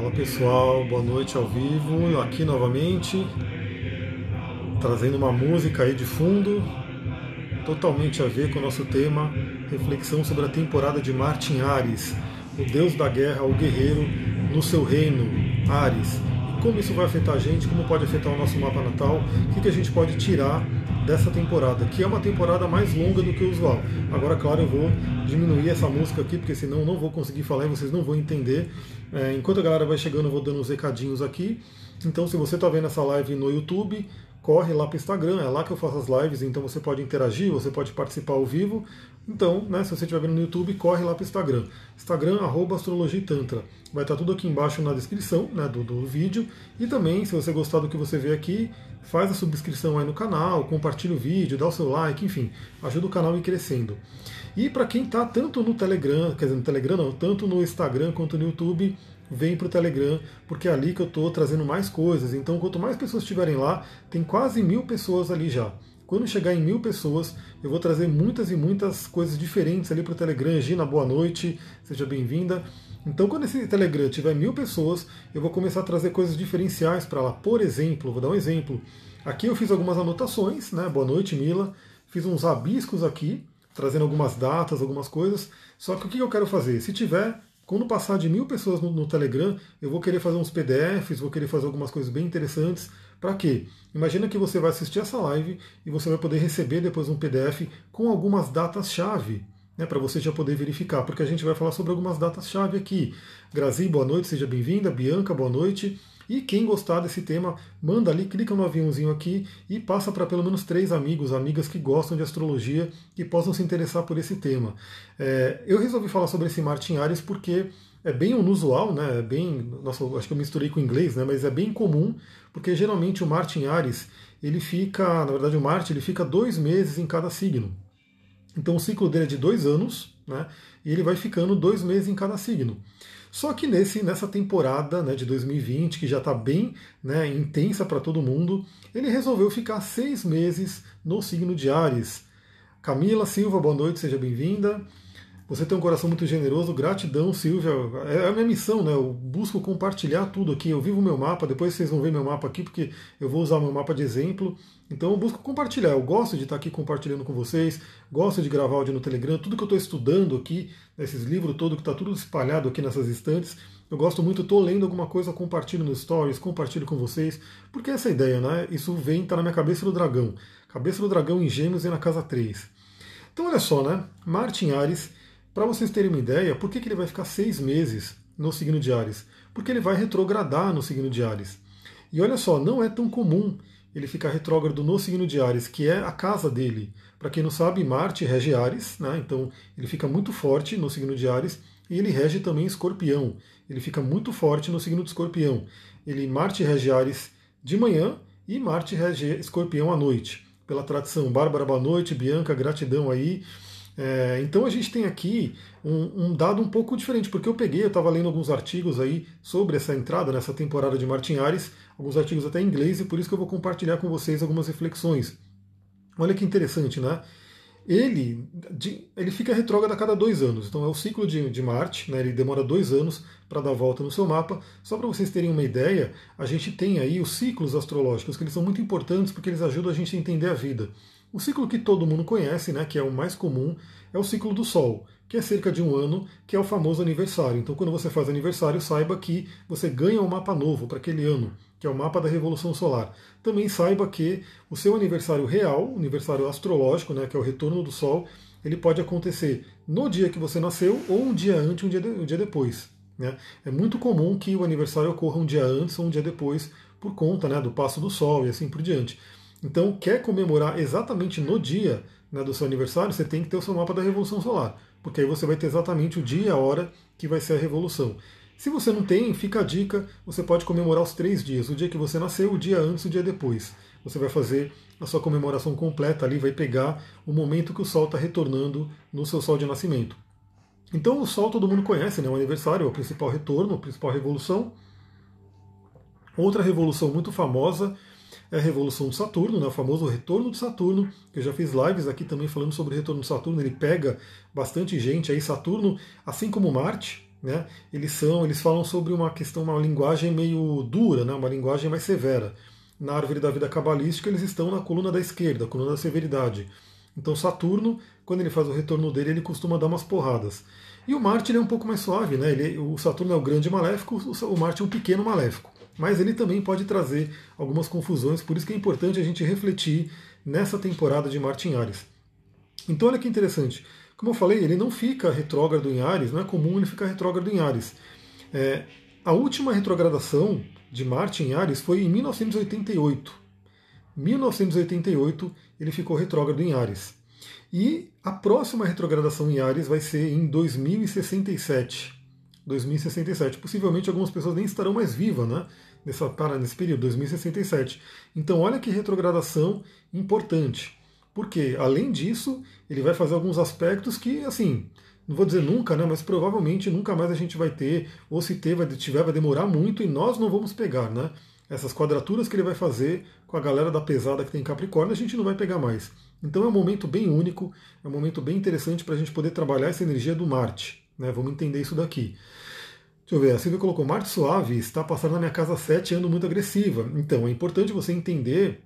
Fala pessoal, boa noite ao vivo, aqui novamente, trazendo uma música aí de fundo, totalmente a ver com o nosso tema, reflexão sobre a temporada de Marte em Áries, o deus da guerra, o guerreiro, no seu reino, Áries. E como isso vai afetar a gente, como pode afetar o nosso mapa natal, o que a gente pode tirar dessa temporada, que é uma temporada mais longa do que o usual. Agora, claro, eu vou diminuir essa música aqui, porque senão eu não vou conseguir falar e vocês não vão entender. Enquanto a galera vai chegando, eu vou dando uns recadinhos aqui. Então, se você está vendo essa live no YouTube, corre lá para o Instagram, é lá que eu faço as lives, então você pode interagir, você pode participar ao vivo. Então, se você estiver vendo no YouTube, corre lá para o Instagram. Instagram, @astrologiatantra. Vai estar tudo aqui embaixo na descrição do vídeo. E também, se você gostar do que você vê aqui, faz a subscrição aí no canal, compartilha o vídeo, dá o seu like, enfim, ajuda o canal a ir crescendo. E para quem está tanto no Telegram, quer dizer, no Telegram não, tanto no Instagram quanto no YouTube, vem para o Telegram, porque é ali que eu estou trazendo mais coisas. Então, quanto mais pessoas estiverem lá, tem quase 1000 pessoas ali já. Quando chegar em 1000 pessoas, eu vou trazer muitas e muitas coisas diferentes ali para o Telegram. Gina, boa noite, seja bem-vinda. Então, quando esse Telegram tiver 1000 pessoas, eu vou começar a trazer coisas diferenciais para lá. Por exemplo, vou dar um exemplo. Aqui eu fiz algumas anotações, né? Boa noite, Mila. Fiz uns rabiscos aqui, trazendo algumas datas, algumas coisas. Só que o que eu quero fazer? Se tiver, quando passar de 1000 pessoas no Telegram, eu vou querer fazer uns PDFs, vou querer fazer algumas coisas bem interessantes. Para quê? Imagina que você vai assistir essa live e você vai poder receber depois um PDF com algumas datas-chave, para você já poder verificar, porque a gente vai falar sobre algumas datas-chave aqui. Grazi, boa noite, seja bem-vinda. Bianca, boa noite. E quem gostar desse tema, manda ali, clica no aviãozinho aqui e passa para pelo menos 3 amigos, amigas que gostam de astrologia e possam se interessar por esse tema. Eu resolvi falar sobre esse Marte em Áries porque é bem inusual, né? É bem, nossa, acho que eu misturei com o inglês, né? Mas é bem comum, porque geralmente o Marte em Áries, ele fica, na verdade o Marte, ele fica 2 meses em cada signo. Então o ciclo dele é de 2 anos, né? E ele vai ficando 2 meses em cada signo. Só que nessa temporada, de 2020, que já está bem, intensa para todo mundo, ele resolveu ficar 6 meses no signo de Áries. Camila Silva, boa noite, seja bem-vinda. Você tem um coração muito generoso, gratidão, Silvia. É a minha missão, Eu busco compartilhar tudo aqui. Eu vivo meu mapa, depois vocês vão ver meu mapa aqui, porque eu vou usar meu mapa de exemplo. Então eu busco compartilhar. Eu gosto de estar aqui compartilhando com vocês, gosto de gravar áudio no Telegram, tudo que eu estou estudando aqui, nesses livros todos, que está tudo espalhado aqui nessas estantes. Eu gosto muito, estou lendo alguma coisa, compartilho no Stories, compartilho com vocês, porque essa ideia, Isso está na minha cabeça do dragão. Cabeça do dragão em Gêmeos e na casa 3. Então olha só, Marte em Áries. Para vocês terem uma ideia, por que ele vai ficar 6 meses no signo de Áries? Porque ele vai retrogradar no signo de Áries. E olha só, não é tão comum ele ficar retrógrado no signo de Áries, que é a casa dele. Para quem não sabe, Marte rege Áries, então ele fica muito forte no signo de Áries, e ele rege também Escorpião. Ele fica muito forte no signo de Escorpião. Marte rege Áries de manhã e Marte rege Escorpião à noite. Pela tradição, Bárbara, boa noite, Bianca, gratidão aí. Então a gente tem aqui um dado um pouco diferente, porque eu estava lendo alguns artigos aí sobre essa entrada nessa temporada de Marte em Áries, alguns artigos até em inglês, e por isso que eu vou compartilhar com vocês algumas reflexões. Olha que interessante, Ele fica retrógrado a cada 2 anos, então é o ciclo de Marte, ele demora 2 anos para dar a volta no seu mapa. Só para vocês terem uma ideia, a gente tem aí os ciclos astrológicos, que eles são muito importantes porque eles ajudam a gente a entender a vida. O ciclo que todo mundo conhece, que é o mais comum, é o ciclo do Sol, que é cerca de 1 ano, que é o famoso aniversário. Então, quando você faz aniversário, saiba que você ganha um mapa novo para aquele ano, que é o mapa da Revolução Solar. Também saiba que o seu aniversário real, o aniversário astrológico, que é o retorno do Sol, ele pode acontecer no dia que você nasceu ou um dia antes, um dia depois. É muito comum que o aniversário ocorra um dia antes ou um dia depois, por conta do passo do Sol e assim por diante. Então, quer comemorar exatamente no dia do seu aniversário, você tem que ter o seu mapa da Revolução Solar, porque aí você vai ter exatamente o dia e a hora que vai ser a Revolução. Se você não tem, fica a dica, você pode comemorar os 3 dias, o dia que você nasceu, o dia antes e o dia depois. Você vai fazer a sua comemoração completa ali, vai pegar o momento que o Sol está retornando no seu Sol de nascimento. Então o Sol todo mundo conhece, o aniversário é o principal retorno, a principal revolução. Outra revolução muito famosa é a revolução de Saturno, o famoso retorno de Saturno, que eu já fiz lives aqui também falando sobre o retorno de Saturno. Ele pega bastante gente aí. Saturno, assim como Marte, né, eles falam sobre uma questão, uma linguagem meio dura, né, uma linguagem mais severa. Na árvore da vida cabalística, eles estão na coluna da esquerda, a coluna da severidade. Então Saturno, quando ele faz o retorno dele, ele costuma dar umas porradas. E o Marte ele é um pouco mais suave, né? O Saturno é o grande maléfico, o Marte é um pequeno maléfico. Mas ele também pode trazer algumas confusões, por isso que é importante a gente refletir nessa temporada de Marte em Áries. Então olha que interessante. Como eu falei, ele não fica retrógrado em Áries, não é comum ele ficar retrógrado em Áries. A última retrogradação de Marte em Áries foi em 1988. 1988 ele ficou retrógrado em Áries. E a próxima retrogradação em Áries vai ser em 2067. 2067. Possivelmente algumas pessoas nem estarão mais vivas, né? Nesse período, 2067. Então olha que retrogradação importante. Porque, além disso, ele vai fazer alguns aspectos que, assim, não vou dizer nunca, né? Mas provavelmente nunca mais a gente vai ter, ou se tiver, vai demorar muito e nós não vamos pegar, né? Essas quadraturas que ele vai fazer com a galera da pesada que tem Capricórnio, a gente não vai pegar mais. Então é um momento bem único, é um momento bem interessante para a gente poder trabalhar essa energia do Marte, né? Vamos entender isso daqui. Deixa eu ver, a Silvia colocou, Marte suave está passando na minha casa 7 ando muito agressiva. Então, é importante você entender,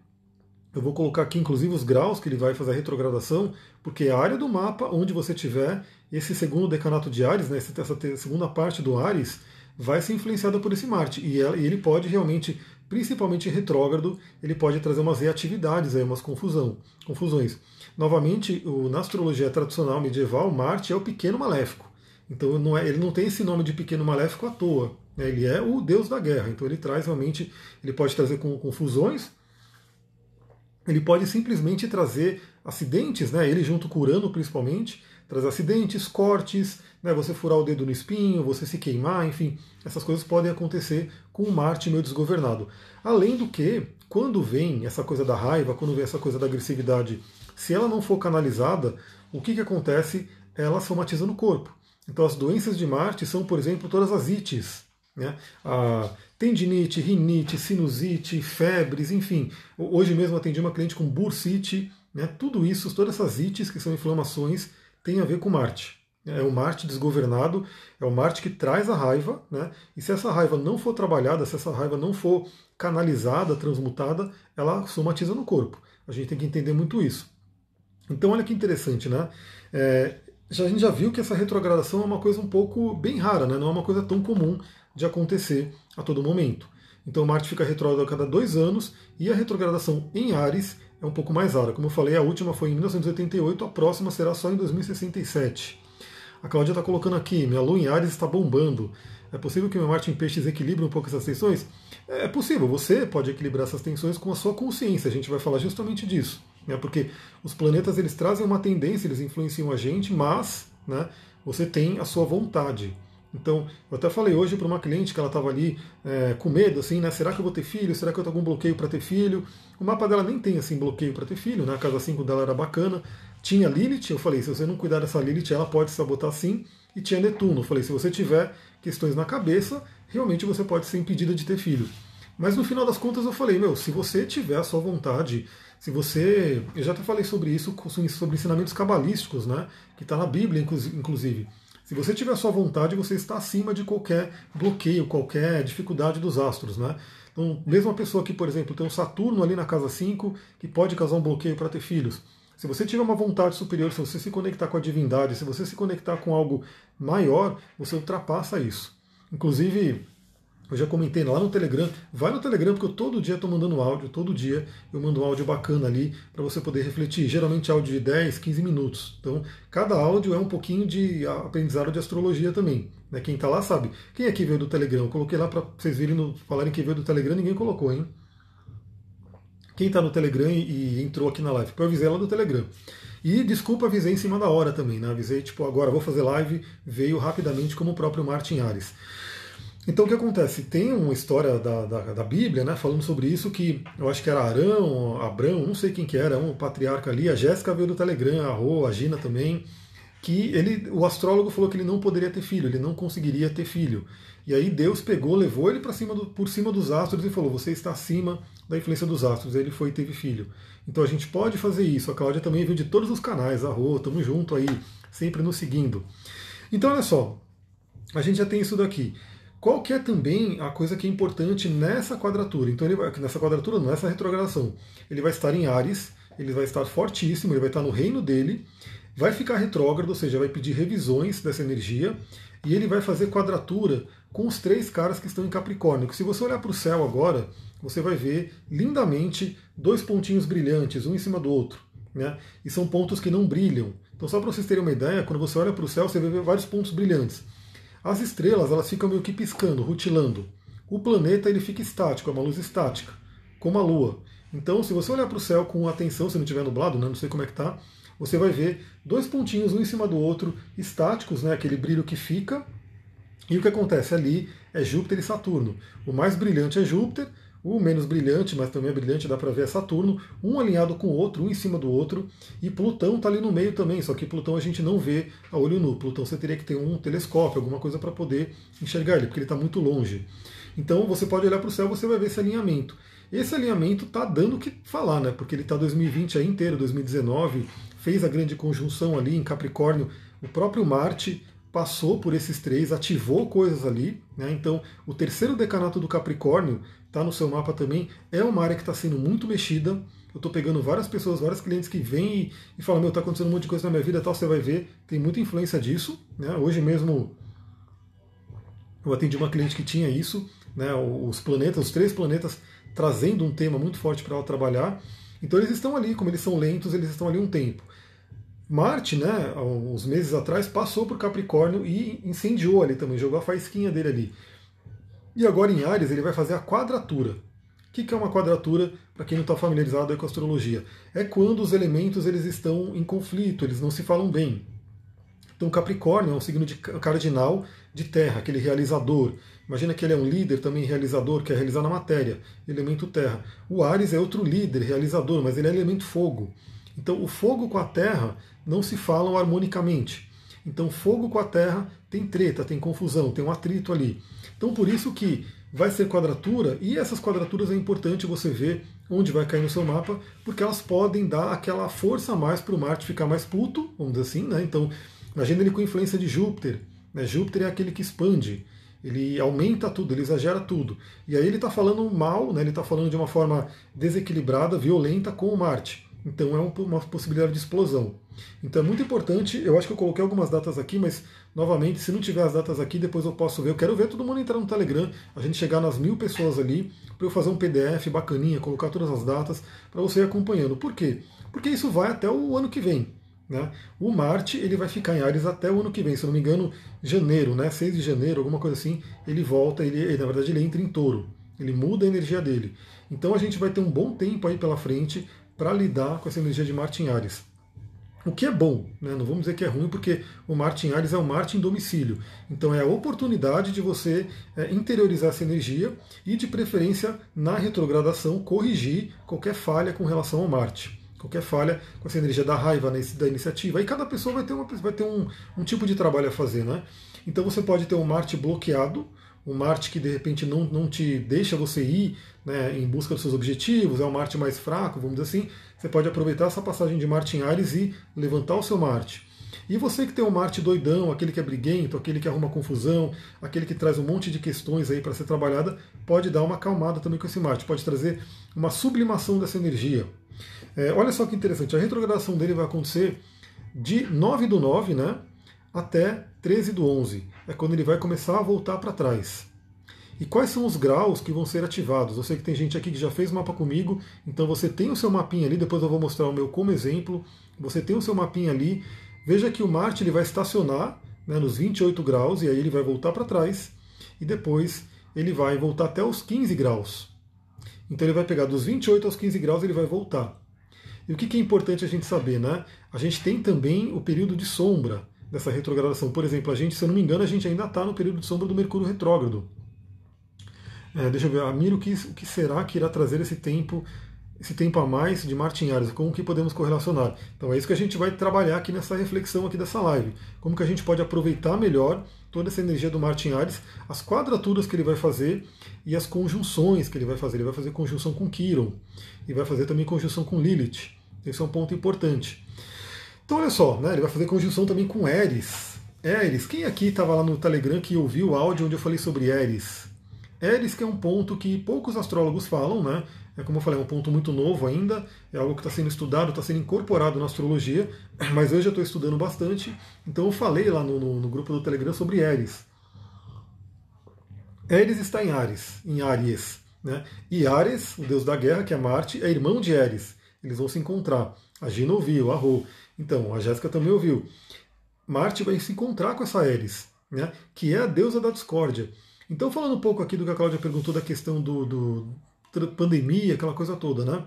eu vou colocar aqui inclusive os graus que ele vai fazer a retrogradação, porque a área do mapa onde você tiver esse segundo decanato de Áries, né, essa segunda parte do Áries, vai ser influenciada por esse Marte. E ele pode realmente, principalmente retrógrado, ele pode trazer umas reatividades, aí, umas confusões. Novamente, na astrologia tradicional medieval, Marte é o pequeno maléfico. Então ele não tem esse nome de pequeno maléfico à toa. Né? Ele é o deus da guerra. Então ele traz realmente, ele pode trazer confusões, ele pode simplesmente trazer acidentes, né? Ele junto com Urano principalmente, traz acidentes, cortes, né? Você furar o dedo no espinho, você se queimar, enfim, essas coisas podem acontecer com o Marte meio desgovernado. Além do que, quando vem essa coisa da raiva, quando vem essa coisa da agressividade, se ela não for canalizada, o que acontece? Ela somatiza no corpo. Então as doenças de Marte são, por exemplo, todas as ites, né? A tendinite, rinite, sinusite, febres, enfim. Hoje mesmo atendi uma cliente com bursite, né? Tudo isso, todas essas ites que são inflamações, tem a ver com Marte. É o Marte desgovernado, é o Marte que traz a raiva, né? E se essa raiva não for trabalhada, se essa raiva não for canalizada, transmutada, ela somatiza no corpo. A gente tem que entender muito isso. Então olha que interessante, né? A gente já viu que essa retrogradação é uma coisa um pouco bem rara, né? Não é uma coisa tão comum de acontecer a todo momento. Então Marte fica retrógrado a cada 2 anos e a retrogradação em Áries é um pouco mais rara. Como eu falei, a última foi em 1988, a próxima será só em 2067. A Cláudia está colocando aqui, minha Lua em Áries está bombando. É possível que meu Marte em Peixes equilibre um pouco essas tensões? É possível, você pode equilibrar essas tensões com a sua consciência, a gente vai falar justamente disso. Né? Porque os planetas eles trazem uma tendência, eles influenciam a gente, mas né, você tem a sua vontade. Então, eu até falei hoje para uma cliente que ela estava ali com medo, assim, né? Será que eu vou ter filho? Será que eu tenho algum bloqueio para ter filho? O mapa dela nem tem assim bloqueio para ter filho, né? A casa 5 dela era bacana. Tinha Lilith, eu falei, se você não cuidar dessa Lilith, ela pode se sabotar sim. E tinha Netuno, eu falei, se você tiver questões na cabeça, realmente você pode ser impedida de ter filho. Mas no final das contas eu falei, se você tiver a sua vontade, se você... Eu já até falei sobre isso, sobre ensinamentos cabalísticos, né? Que está na Bíblia, inclusive. Se você tiver a sua vontade, você está acima de qualquer bloqueio, qualquer dificuldade dos astros, né? Então, mesmo uma pessoa que, por exemplo, tem um Saturno ali na casa 5, que pode causar um bloqueio para ter filhos. Se você tiver uma vontade superior, se você se conectar com a divindade, se você se conectar com algo maior, você ultrapassa isso. Inclusive, eu já comentei lá no Telegram, vai no Telegram porque eu todo dia estou mandando áudio, todo dia eu mando um áudio bacana ali para você poder refletir, geralmente áudio de 10, 15 minutos. Então, cada áudio é um pouquinho de aprendizado de astrologia também. Né? Quem está lá sabe. Quem aqui veio do Telegram? Eu coloquei lá para vocês virem falarem que veio do Telegram, ninguém colocou, hein? Quem está no Telegram e entrou aqui na live? Eu avisei ela do Telegram. E desculpa, avisei em cima da hora também, né? Avisei, tipo, agora vou fazer live, veio rapidamente como o próprio Marte em Áries. Então o que acontece? Tem uma história da Bíblia, né, falando sobre isso, que eu acho que era Abrão, não sei quem que era, um patriarca ali, a Jéssica veio do Telegram, a Rô, a Gina também, que o astrólogo falou que ele não poderia ter filho, ele não conseguiria ter filho. E aí Deus pegou, levou ele por cima dos astros e falou, você está acima da influência dos astros. E ele foi e teve filho. Então a gente pode fazer isso. A Cláudia também veio de todos os canais, a Rô, estamos junto aí, sempre nos seguindo. Então olha só, a gente já tem isso daqui. Qual que é também a coisa que é importante nessa quadratura? Então ele vai, nessa quadratura, não, nessa retrogradação, ele vai estar em Áries, ele vai estar fortíssimo, ele vai estar no reino dele, vai ficar retrógrado, ou seja, vai pedir revisões dessa energia, e ele vai fazer quadratura com os 3 caras que estão em Capricórnio. Que se você olhar para o céu agora, você vai ver lindamente 2 pontinhos brilhantes, um em cima do outro, né? E são pontos que não brilham. Então, só para vocês terem uma ideia, quando você olha para o céu, você vai ver vários pontos brilhantes. As estrelas, elas ficam meio que piscando, rutilando. O planeta, ele fica estático, é uma luz estática, como a Lua. Então, se você olhar para o céu com atenção, se não estiver nublado, né, não sei como é que está, você vai ver 2 pontinhos, um em cima do outro, estáticos, né, aquele brilho que fica. E o que acontece ali é Júpiter e Saturno. O mais brilhante é Júpiter, o menos brilhante, mas também é brilhante, dá para ver, é Saturno, um alinhado com o outro, um em cima do outro, e Plutão está ali no meio também, só que Plutão a gente não vê a olho nu. Plutão você teria que ter um telescópio, alguma coisa para poder enxergar ele, porque ele está muito longe. Então você pode olhar para o céu, você vai ver esse alinhamento. Esse alinhamento está dando o que falar, né? Porque ele está 2020 aí inteiro, 2019, fez a grande conjunção ali em Capricórnio, o próprio Marte passou por esses 3, ativou coisas ali, né? Então o terceiro decanato do Capricórnio está no seu mapa também, é uma área que está sendo muito mexida. Eu estou pegando várias pessoas, vários clientes que vêm e falam, meu, está acontecendo um monte de coisa na minha vida, tal, você vai ver, tem muita influência disso, né? Hoje mesmo eu atendi uma cliente que tinha isso, né? Os planetas, os 3 planetas trazendo um tema muito forte para ela trabalhar. Então eles estão ali, como eles são lentos, eles estão ali um tempo. Marte, né, uns meses atrás, passou por Capricórnio e incendiou ali também, jogou a faísquinha dele ali. E agora em Áries ele vai fazer a quadratura. O que é uma quadratura, para quem não está familiarizado aí com a astrologia? É quando os elementos eles estão em conflito, eles não se falam bem. Então Capricórnio é um signo de cardinal de terra, aquele realizador. Imagina que ele é um líder também realizador, quer realizar na matéria, elemento terra. O Áries é outro líder, realizador, mas ele é elemento fogo. Então o fogo com a terra não se falam harmonicamente. Então fogo com a terra tem treta, tem confusão, tem um atrito ali. Então por isso que vai ser quadratura, e essas quadraturas é importante você ver onde vai cair no seu mapa, porque elas podem dar aquela força a mais para o Marte ficar mais Pluto, vamos dizer assim, né? Então imagina ele com influência de Júpiter, né? Júpiter é aquele que expande, ele aumenta tudo, ele exagera tudo. E aí ele está falando mal, né? Ele está falando de uma forma desequilibrada, violenta com o Marte. Então é uma possibilidade de explosão. Então é muito importante, eu acho que eu coloquei algumas datas aqui, mas novamente, se não tiver as datas aqui, depois eu posso ver. Eu quero ver todo mundo entrar no Telegram, a gente chegar nas 1000 pessoas ali, para eu fazer um PDF bacaninha, colocar todas as datas, para você ir acompanhando. Por quê? Porque isso vai até o ano que vem. Né? O Marte ele vai ficar em Áries até o ano que vem, se eu não me engano, janeiro, né? 6 de janeiro, alguma coisa assim, ele volta, na verdade ele entra em Touro, ele muda a energia dele. Então a gente vai ter um bom tempo aí pela frente para lidar com essa energia de Marte em Áries. O que é bom, né? Não vamos dizer que é ruim, porque o Marte em Áries é o Marte em domicílio. Então é a oportunidade de você interiorizar essa energia e, de preferência, na retrogradação, corrigir qualquer falha com relação ao Marte. Qualquer falha com essa energia da raiva, da iniciativa. Aí cada pessoa vai ter um tipo de trabalho a fazer, né? Então você pode ter um Marte bloqueado, um Marte que de repente não te deixa você ir, né, em busca dos seus objetivos, é um Marte mais fraco, vamos dizer assim. Você pode aproveitar essa passagem de Marte em Áries e levantar o seu Marte. E você que tem um Marte doidão, aquele que é briguento, aquele que arruma confusão, aquele que traz um monte de questões aí para ser trabalhada, pode dar uma acalmada também com esse Marte, pode trazer uma sublimação dessa energia. Olha só que interessante, a retrogradação dele vai acontecer de 9/9, né, até 13/11. É quando ele vai começar a voltar para trás. E quais são os graus que vão ser ativados? Eu sei que tem gente aqui que já fez mapa comigo, então você tem o seu mapinha ali, depois eu vou mostrar o meu como exemplo. Você tem o seu mapinha ali, veja que o Marte ele vai estacionar, né, nos 28 graus, e aí ele vai voltar para trás, e depois ele vai voltar até os 15 graus. Então ele vai pegar dos 28 aos 15 graus e ele vai voltar. E o que é importante a gente saber, né? A gente tem também o período de sombra dessa retrogradação. Por exemplo, a gente, se eu não me engano, a gente ainda está no período de sombra do Mercúrio retrógrado. Deixa eu ver, Amir, o que será que irá trazer esse tempo a mais de Marte em Áries? Como que podemos correlacionar? Então é isso que a gente vai trabalhar aqui nessa reflexão aqui dessa live. Como que a gente pode aproveitar melhor toda essa energia do Marte em Áries, as quadraturas que ele vai fazer e as conjunções que ele vai fazer. Ele vai fazer conjunção com Quiron e vai fazer também conjunção com Lilith. Esse é um ponto importante. Então olha só, né, ele vai fazer conjunção também com Eris. Éris, quem aqui estava lá no Telegram que ouviu o áudio onde eu falei sobre Éris? Éris, que é um ponto que poucos astrólogos falam, né? É como eu falei, é um ponto muito novo ainda, é algo que está sendo estudado, está sendo incorporado na astrologia, mas hoje eu estou estudando bastante, então eu falei lá no grupo do Telegram sobre Éris. Éris está em Áries, né? E Ares, o deus da guerra, que é Marte, é irmão de Éris. Eles vão se encontrar. A Gina ouviu, a Rô. Então, a Jéssica também ouviu. Marte vai se encontrar com essa Éris, né? Que é a deusa da discórdia. Então, falando um pouco aqui do que a Cláudia perguntou da questão do pandemia, aquela coisa toda, né?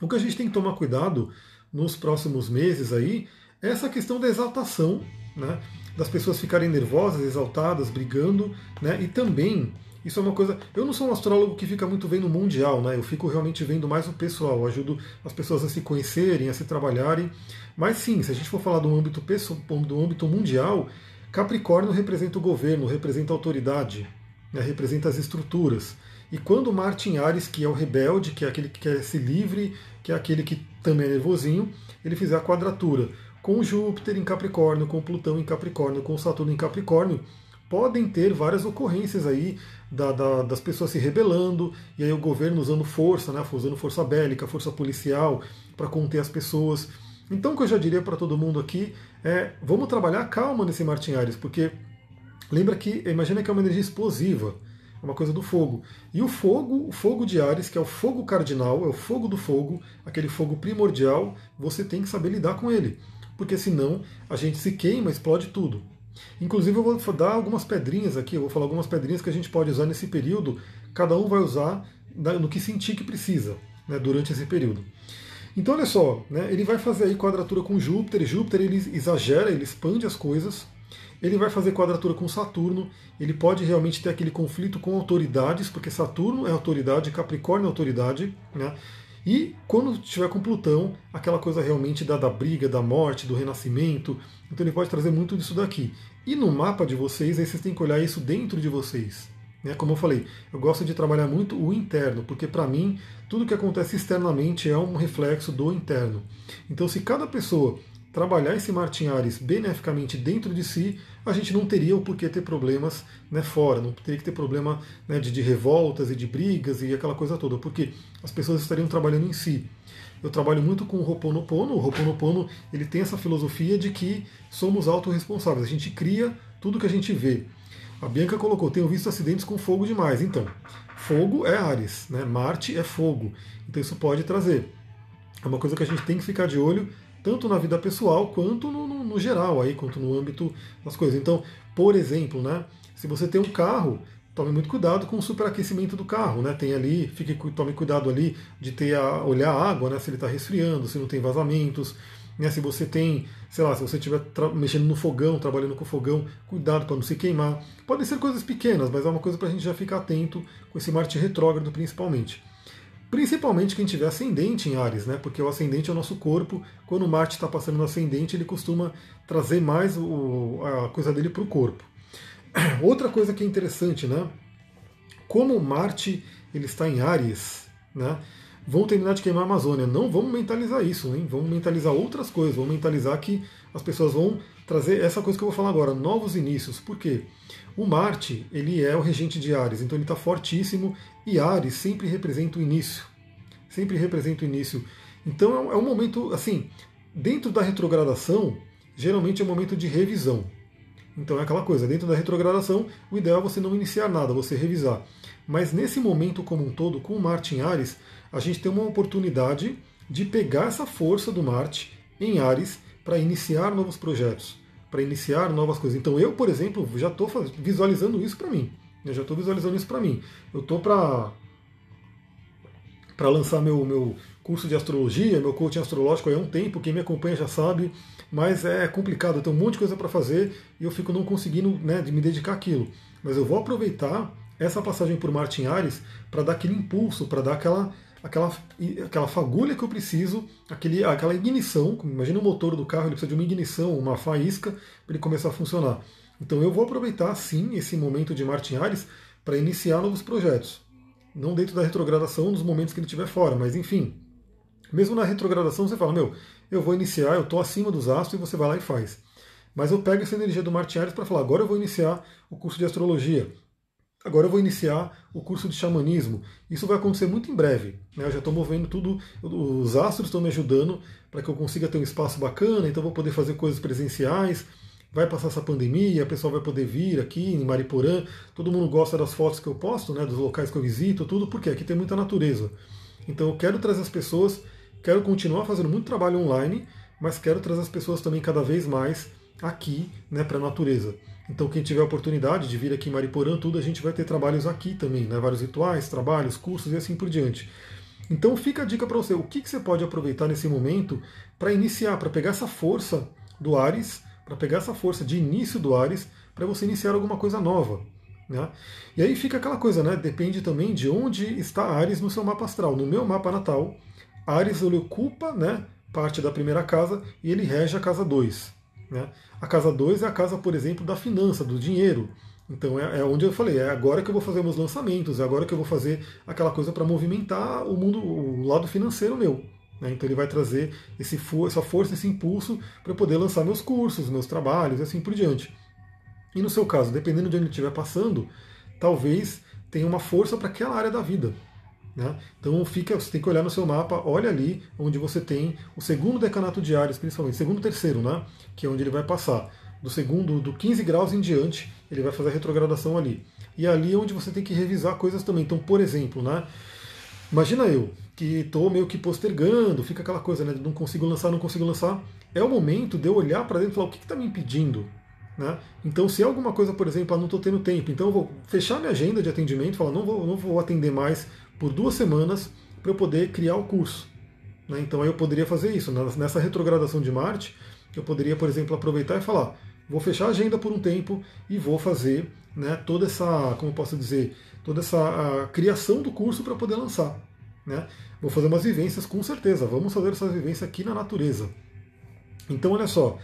O que a gente tem que tomar cuidado nos próximos meses aí é essa questão da exaltação, né? Das pessoas ficarem nervosas, exaltadas, brigando, né? E também, isso é uma coisa. Eu não sou um astrólogo que fica muito vendo o mundial, né? Eu fico realmente vendo mais o pessoal, eu ajudo as pessoas a se conhecerem, a se trabalharem. Mas sim, se a gente for falar do âmbito pessoal, do âmbito mundial, Capricórnio representa o governo, representa a autoridade, né? Representa as estruturas. E quando Marte em Áries, que é o rebelde, que é aquele que quer se livre, que é aquele que também é nervosinho, ele fizer a quadratura com Júpiter em Capricórnio, com Plutão em Capricórnio, com Saturno em Capricórnio, podem ter várias ocorrências aí das pessoas se rebelando, e aí o governo usando força, né, usando força bélica, força policial, para conter as pessoas. Então o que eu já diria para todo mundo aqui é, vamos trabalhar calma nesse Marte em Áries, porque lembra que, imagina que é uma energia explosiva, é uma coisa do fogo. E o fogo de Áries, que é o fogo cardinal, é o fogo do fogo, aquele fogo primordial, você tem que saber lidar com ele. Porque senão a gente se queima, explode tudo. Inclusive eu vou dar algumas pedrinhas aqui, eu vou falar algumas pedrinhas que a gente pode usar nesse período, cada um vai usar no que sentir que precisa, né, durante esse período. Então olha só, né, ele vai fazer aí quadratura com Júpiter, Júpiter ele exagera, ele expande as coisas, ele vai fazer quadratura com Saturno, ele pode realmente ter aquele conflito com autoridades, porque Saturno é autoridade, Capricórnio é autoridade, né? E quando estiver com Plutão, aquela coisa realmente da briga, da morte, do renascimento, então ele pode trazer muito disso daqui. E no mapa de vocês, aí vocês têm que olhar isso dentro de vocês. Né? Como eu falei, eu gosto de trabalhar muito o interno, porque para mim, tudo que acontece externamente é um reflexo do interno. Então se cada pessoa trabalhar esse Marte em Áries beneficamente dentro de si, a gente não teria o porquê ter problemas, né, fora, não teria que ter problema, né, de revoltas e de brigas e aquela coisa toda, porque as pessoas estariam trabalhando em si. Eu trabalho muito com o Ho'oponopono. O Ho'oponopono ele tem essa filosofia de que somos autorresponsáveis, a gente cria tudo que a gente vê. A Bianca colocou, tenho visto acidentes com fogo demais. Então, fogo é Áries, né? Marte é fogo, então isso pode trazer. É uma coisa que a gente tem que ficar de olho, tanto na vida pessoal quanto no geral, aí, quanto no âmbito das coisas. Então, por exemplo, né, se você tem um carro, tome muito cuidado com o superaquecimento do carro, né? Tem ali, tome cuidado ali de olhar a água, né, se ele está resfriando, se não tem vazamentos, né, se você tem, sei lá, se você estiver mexendo no fogão, trabalhando com o fogão, cuidado para não se queimar. Podem ser coisas pequenas, mas é uma coisa para a gente já ficar atento com esse Marte retrógrado principalmente. Principalmente quem tiver ascendente em Áries, né? Porque o ascendente é o nosso corpo. Quando o Marte está passando no ascendente, ele costuma trazer mais a coisa dele para o corpo. Outra coisa que é interessante, né? Como o Marte ele está em Áries, né? Vão terminar de queimar a Amazônia. Não vamos mentalizar isso, hein? Vamos mentalizar outras coisas. Vamos mentalizar que as pessoas vão trazer essa coisa que eu vou falar agora, novos inícios. Por quê? O Marte, ele é o regente de Áries, então ele está fortíssimo, e Áries sempre representa o início. Sempre representa o início. Então é um momento, assim, dentro da retrogradação, geralmente é um momento de revisão. Então é aquela coisa, dentro da retrogradação, o ideal é você não iniciar nada, você revisar. Mas nesse momento como um todo, com o Marte em Áries, a gente tem uma oportunidade de pegar essa força do Marte em Áries para iniciar novos projetos, para iniciar novas coisas. Então eu, por exemplo, já estou visualizando isso para mim. Eu já estou visualizando isso para mim. Eu estou para lançar meu curso de astrologia, meu coaching astrológico há um tempo, quem me acompanha já sabe, mas é complicado, eu tenho um monte de coisa para fazer e eu fico não conseguindo, né, de me dedicar àquilo. Mas eu vou aproveitar essa passagem por Marte em Áries para dar aquele impulso, para dar aquela fagulha que eu preciso, aquela ignição. Imagina o motor do carro, ele precisa de uma ignição, uma faísca para ele começar a funcionar. Então eu vou aproveitar sim esse momento de Marte em Áries para iniciar novos projetos. Não dentro da retrogradação, nos momentos que ele estiver fora, mas enfim. Mesmo na retrogradação você fala, eu vou iniciar, eu estou acima dos astros, e você vai lá e faz. Mas eu pego essa energia do Marte em Áries para falar, agora eu vou iniciar o curso de astrologia, agora eu vou iniciar o curso de xamanismo. Isso vai acontecer muito em breve, né? Eu já estou movendo tudo, os astros estão me ajudando para que eu consiga ter um espaço bacana, então eu vou poder fazer coisas presenciais. Vai passar essa pandemia, o pessoal vai poder vir aqui em Mariporã, todo mundo gosta das fotos que eu posto, né, dos locais que eu visito, tudo, porque aqui tem muita natureza. Então eu quero trazer as pessoas, quero continuar fazendo muito trabalho online, mas quero trazer as pessoas também cada vez mais aqui, né, para a natureza. Então quem tiver a oportunidade de vir aqui em Mariporã, tudo, a gente vai ter trabalhos aqui também, né, vários rituais, trabalhos, cursos e assim por diante. Então fica a dica para você, o que você pode aproveitar nesse momento para iniciar, para pegar essa força do Áries, para pegar essa força de início do Áries, para você iniciar alguma coisa nova. Né? E aí fica aquela coisa, né? Depende também de onde está Áries no seu mapa astral. No meu mapa natal, Áries ele ocupa, né, parte da primeira casa e ele rege a casa 2. Né? A casa 2 é a casa, por exemplo, da finança, do dinheiro. Então é onde eu falei, é agora que eu vou fazer meus lançamentos, é agora que eu vou fazer aquela coisa para movimentar o mundo, o lado financeiro meu. Então ele vai trazer essa força, esse impulso para eu poder lançar meus cursos, meus trabalhos e assim por diante. E no seu caso, dependendo de onde ele estiver passando, talvez tenha uma força para aquela área da vida. Né? Então você tem que olhar no seu mapa, olha ali onde você tem o segundo decanato de Áries, principalmente, segundo e terceiro, né? Que é onde ele vai passar. Do 15 graus em diante, ele vai fazer a retrogradação ali. E ali é onde você tem que revisar coisas também. Então, por exemplo, né? Imagina eu, que estou meio que postergando, fica aquela coisa, né? Não consigo lançar, não consigo lançar. É o momento de eu olhar para dentro e falar, o que está me impedindo? Né? Então, se é alguma coisa, por exemplo, não estou tendo tempo, então eu vou fechar minha agenda de atendimento, falar, não vou atender mais por 2 semanas para eu poder criar o curso. Né? Então, aí eu poderia fazer isso. Nessa retrogradação de Marte, eu poderia, por exemplo, aproveitar e falar, vou fechar a agenda por um tempo e vou fazer, né, toda essa, como eu posso dizer, toda essa criação do curso para poder lançar. Né? Vou fazer umas vivências, com certeza. Vamos fazer essas vivências aqui na natureza. Então, olha só,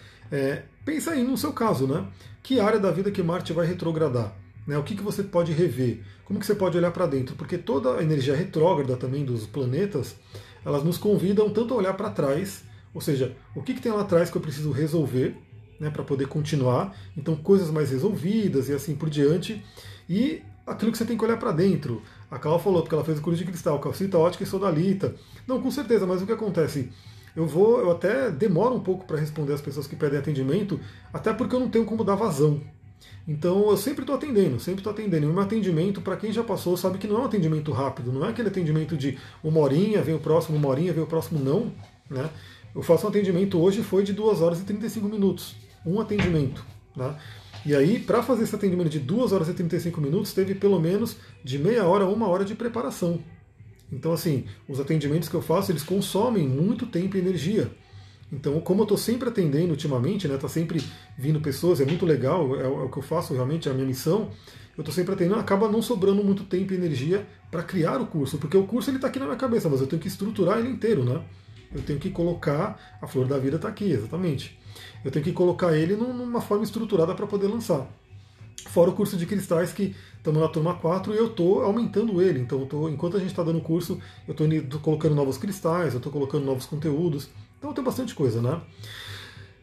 pensa aí no seu caso, né? Que área da vida que Marte vai retrogradar? Né? O que você pode rever? Como que você pode olhar para dentro? Porque toda a energia retrógrada também dos planetas, elas nos convidam tanto a olhar para trás, ou seja, o que tem lá atrás que eu preciso resolver, né, para poder continuar, então coisas mais resolvidas e assim por diante, e aquilo que você tem que olhar para dentro. A Carla falou, porque ela fez o curso de cristal, calcita, ótica e sodalita. Não, com certeza, mas o que acontece? Eu até demoro um pouco para responder as pessoas que pedem atendimento, até porque eu não tenho como dar vazão. Então eu sempre estou atendendo. E o meu atendimento, para quem já passou, sabe que não é um atendimento rápido, não é aquele atendimento de 1 horinha, vem o próximo, 1 horinha, vem o próximo, não. Né? Eu faço um atendimento hoje, foi de 2 horas e 35 minutos. Um atendimento. Né? E aí, para fazer esse atendimento de 2 horas e 35 minutos, teve pelo menos de meia hora a 1 hora de preparação. Então, assim, os atendimentos que eu faço, eles consomem muito tempo e energia. Então, como eu estou sempre atendendo ultimamente, né, tá sempre vindo pessoas, é muito legal, é o que eu faço realmente, é a minha missão, eu estou sempre atendendo, acaba não sobrando muito tempo e energia para criar o curso, porque o curso está aqui na minha cabeça, mas eu tenho que estruturar ele inteiro, né? Eu tenho que colocar, a flor da vida está aqui, exatamente. Eu tenho que colocar ele numa forma estruturada para poder lançar. Fora o curso de cristais, que estamos na turma 4 e eu estou aumentando ele. Então, enquanto a gente está dando curso, eu estou colocando novos cristais, eu estou colocando novos conteúdos. Então tem bastante coisa, né?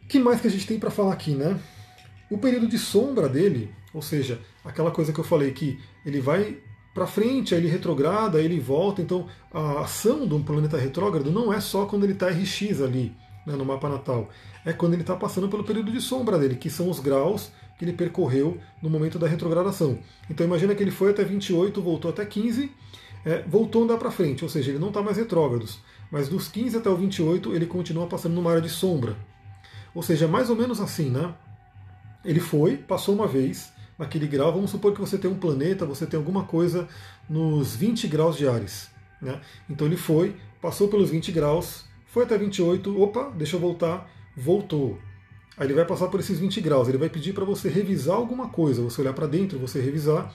O que mais que a gente tem para falar aqui, né? O período de sombra dele, ou seja, aquela coisa que eu falei que ele vai para frente, aí ele retrograda, aí ele volta. Então a ação de um planeta retrógrado não é só quando ele está RX ali, né, no mapa natal. É quando ele está passando pelo período de sombra dele, que são os graus que ele percorreu no momento da retrogradação. Então imagina que ele foi até 28, voltou até 15, voltou a andar para frente, ou seja, ele não está mais retrógrado. Mas dos 15 até o 28 ele continua passando numa área de sombra. Ou seja, mais ou menos assim, né? Ele passou uma vez naquele grau, vamos supor que você tem um planeta, você tem alguma coisa nos 20 graus de Áries. Né? Então ele passou pelos 20 graus, foi até 28, opa, deixa eu voltar, voltou. Aí ele vai passar por esses 20 graus, ele vai pedir para você revisar alguma coisa, você olhar para dentro, você revisar,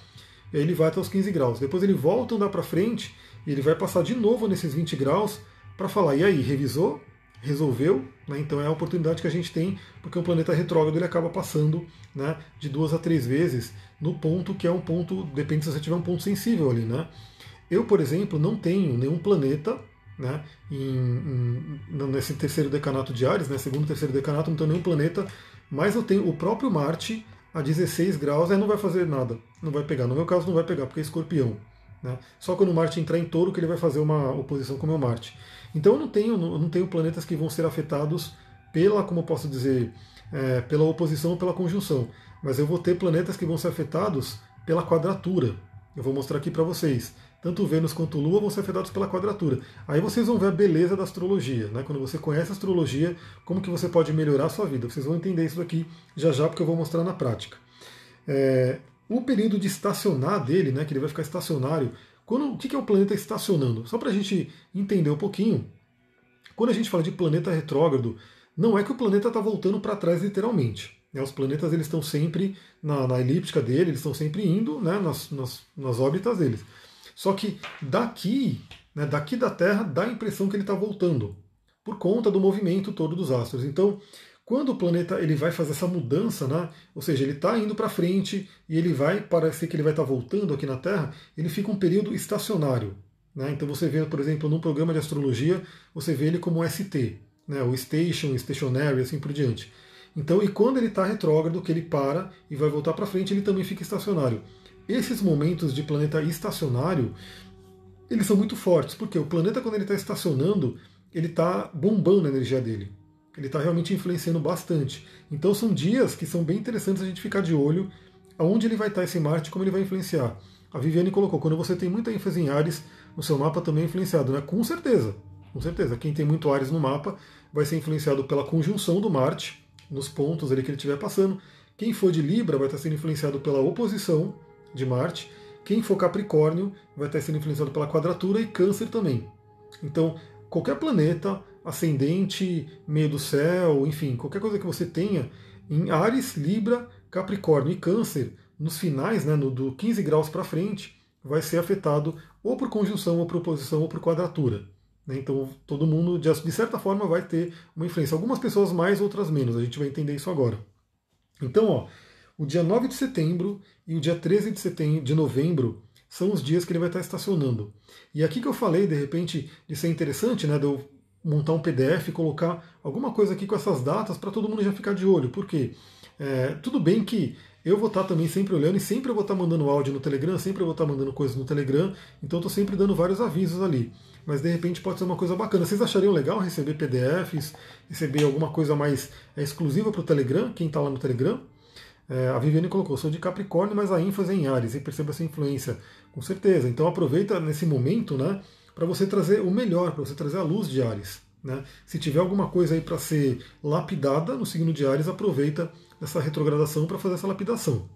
e aí ele vai até os 15 graus. Depois ele volta a andar para frente, e ele vai passar de novo nesses 20 graus, para falar, e aí, revisou? Resolveu? Né? Então é a oportunidade que a gente tem, porque o planeta retrógrado ele acaba passando, né, de 2 a 3 vezes no ponto que é um ponto, depende se você tiver um ponto sensível ali. Né? Eu, por exemplo, não tenho nenhum planeta, né, nesse terceiro decanato de Áries, né, segundo e terceiro decanato, não tenho nenhum planeta mas eu tenho o próprio Marte a 16 graus, não vai fazer nada, não vai pegar. No meu caso não vai pegar, porque é Escorpião. Né? Só quando o Marte entrar em Touro que ele vai fazer uma oposição com o meu Marte. Então eu não tenho planetas que vão ser afetados pela, como eu posso dizer, pela oposição ou pela conjunção. Mas eu vou ter planetas que vão ser afetados pela quadratura. Eu vou mostrar aqui para vocês. Tanto Vênus quanto Lua vão ser afetados pela quadratura. Aí vocês vão ver a beleza da astrologia. Né? Quando você conhece a astrologia, como que você pode melhorar a sua vida. Vocês vão entender isso aqui já já, porque eu vou mostrar na prática. O período de estacionar dele, né, que ele vai ficar estacionário, o que é o planeta estacionando? Só para a gente entender um pouquinho, quando a gente fala de planeta retrógrado, não é que o planeta está voltando para trás literalmente. Né? Os planetas eles estão sempre na elíptica dele, eles estão sempre indo, né, nas órbitas deles. Só que daqui, né, daqui da Terra, dá a impressão que ele está voltando, por conta do movimento todo dos astros. Então, quando o planeta ele vai fazer essa mudança, né, ou seja, ele está indo para frente e ele vai parecer que ele vai estar voltando aqui na Terra, ele fica um período estacionário. Né? Então você vê, por exemplo, num programa de astrologia, você vê ele como ST, né, o Station, Stationary, assim por diante. Então, e quando ele está retrógrado, que ele para e vai voltar para frente, ele também fica estacionário. Esses momentos de planeta estacionário, eles são muito fortes, porque o planeta, quando ele está estacionando, ele está bombando a energia dele. Ele está realmente influenciando bastante. Então são dias que são bem interessantes a gente ficar de olho aonde ele vai estar esse Marte, como ele vai influenciar. A Viviane colocou, quando você tem muita ênfase em Áries, o seu mapa também é influenciado, né? Com certeza, com certeza. Quem tem muito Áries no mapa vai ser influenciado pela conjunção do Marte, nos pontos ali que ele estiver passando. Quem for de Libra vai estar sendo influenciado pela oposição de Marte. Quem for Capricórnio vai estar sendo influenciado pela quadratura e Câncer também. Então, qualquer planeta, ascendente, meio do céu, enfim, qualquer coisa que você tenha, em Áries, Libra, Capricórnio e Câncer, nos finais, né, do 15 graus para frente, vai ser afetado ou por conjunção, ou por oposição, ou por quadratura. Né? Então, todo mundo, de certa forma, vai ter uma influência. Algumas pessoas mais, outras menos. A gente vai entender isso agora. Então, ó, o dia 9 de setembro e o dia 13 de novembro são os dias que ele vai estar estacionando. E aqui que eu falei, de repente, de ser interessante, né, de eu montar um PDF e colocar alguma coisa aqui com essas datas para todo mundo já ficar de olho. Por quê? Tudo bem que eu vou estar também sempre olhando e sempre eu vou estar mandando áudio no Telegram, sempre eu vou estar mandando coisas no Telegram, então eu estou sempre dando vários avisos ali. Mas de repente pode ser uma coisa bacana. Vocês achariam legal receber PDFs, receber alguma coisa mais exclusiva para o Telegram, quem está lá no Telegram? A Viviane colocou, sou de Capricórnio, mas a ênfase é em Áries, e perceba essa influência. Com certeza. Então aproveita nesse momento, né, para você trazer o melhor, para você trazer a luz de Áries. Né? Se tiver alguma coisa aí para ser lapidada no signo de Áries, aproveita essa retrogradação para fazer essa lapidação.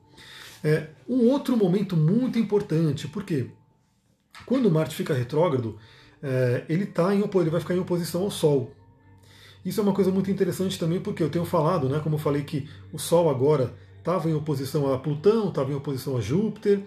Um outro momento muito importante, porque quando Marte fica retrógrado, ele vai ficar em oposição ao Sol. Isso é uma coisa muito interessante também, porque eu tenho falado, né, como eu falei que o Sol agora estava em oposição a Plutão, estava em oposição a Júpiter.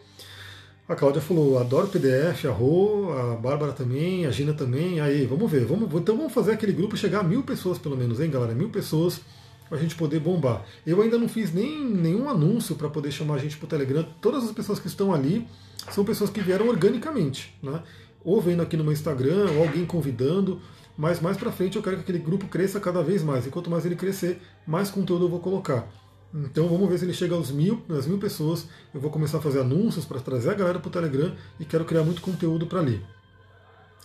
A Cláudia falou, adoro PDF, a Rô, a Bárbara também, a Gina também. Aí, vamos ver. Então vamos fazer aquele grupo chegar a 1000 pessoas pelo menos, hein, galera? 1000 pessoas para a gente poder bombar. Eu ainda não fiz nenhum anúncio para poder chamar a gente para o Telegram. Todas as pessoas que estão ali são pessoas que vieram organicamente, né? Ou vendo aqui no meu Instagram, ou alguém convidando. Mas mais para frente eu quero que aquele grupo cresça cada vez mais. E quanto mais ele crescer, mais conteúdo eu vou colocar. Então vamos ver se ele chega às 1000 pessoas. Eu vou começar a fazer anúncios para trazer a galera para o Telegram e quero criar muito conteúdo para ali.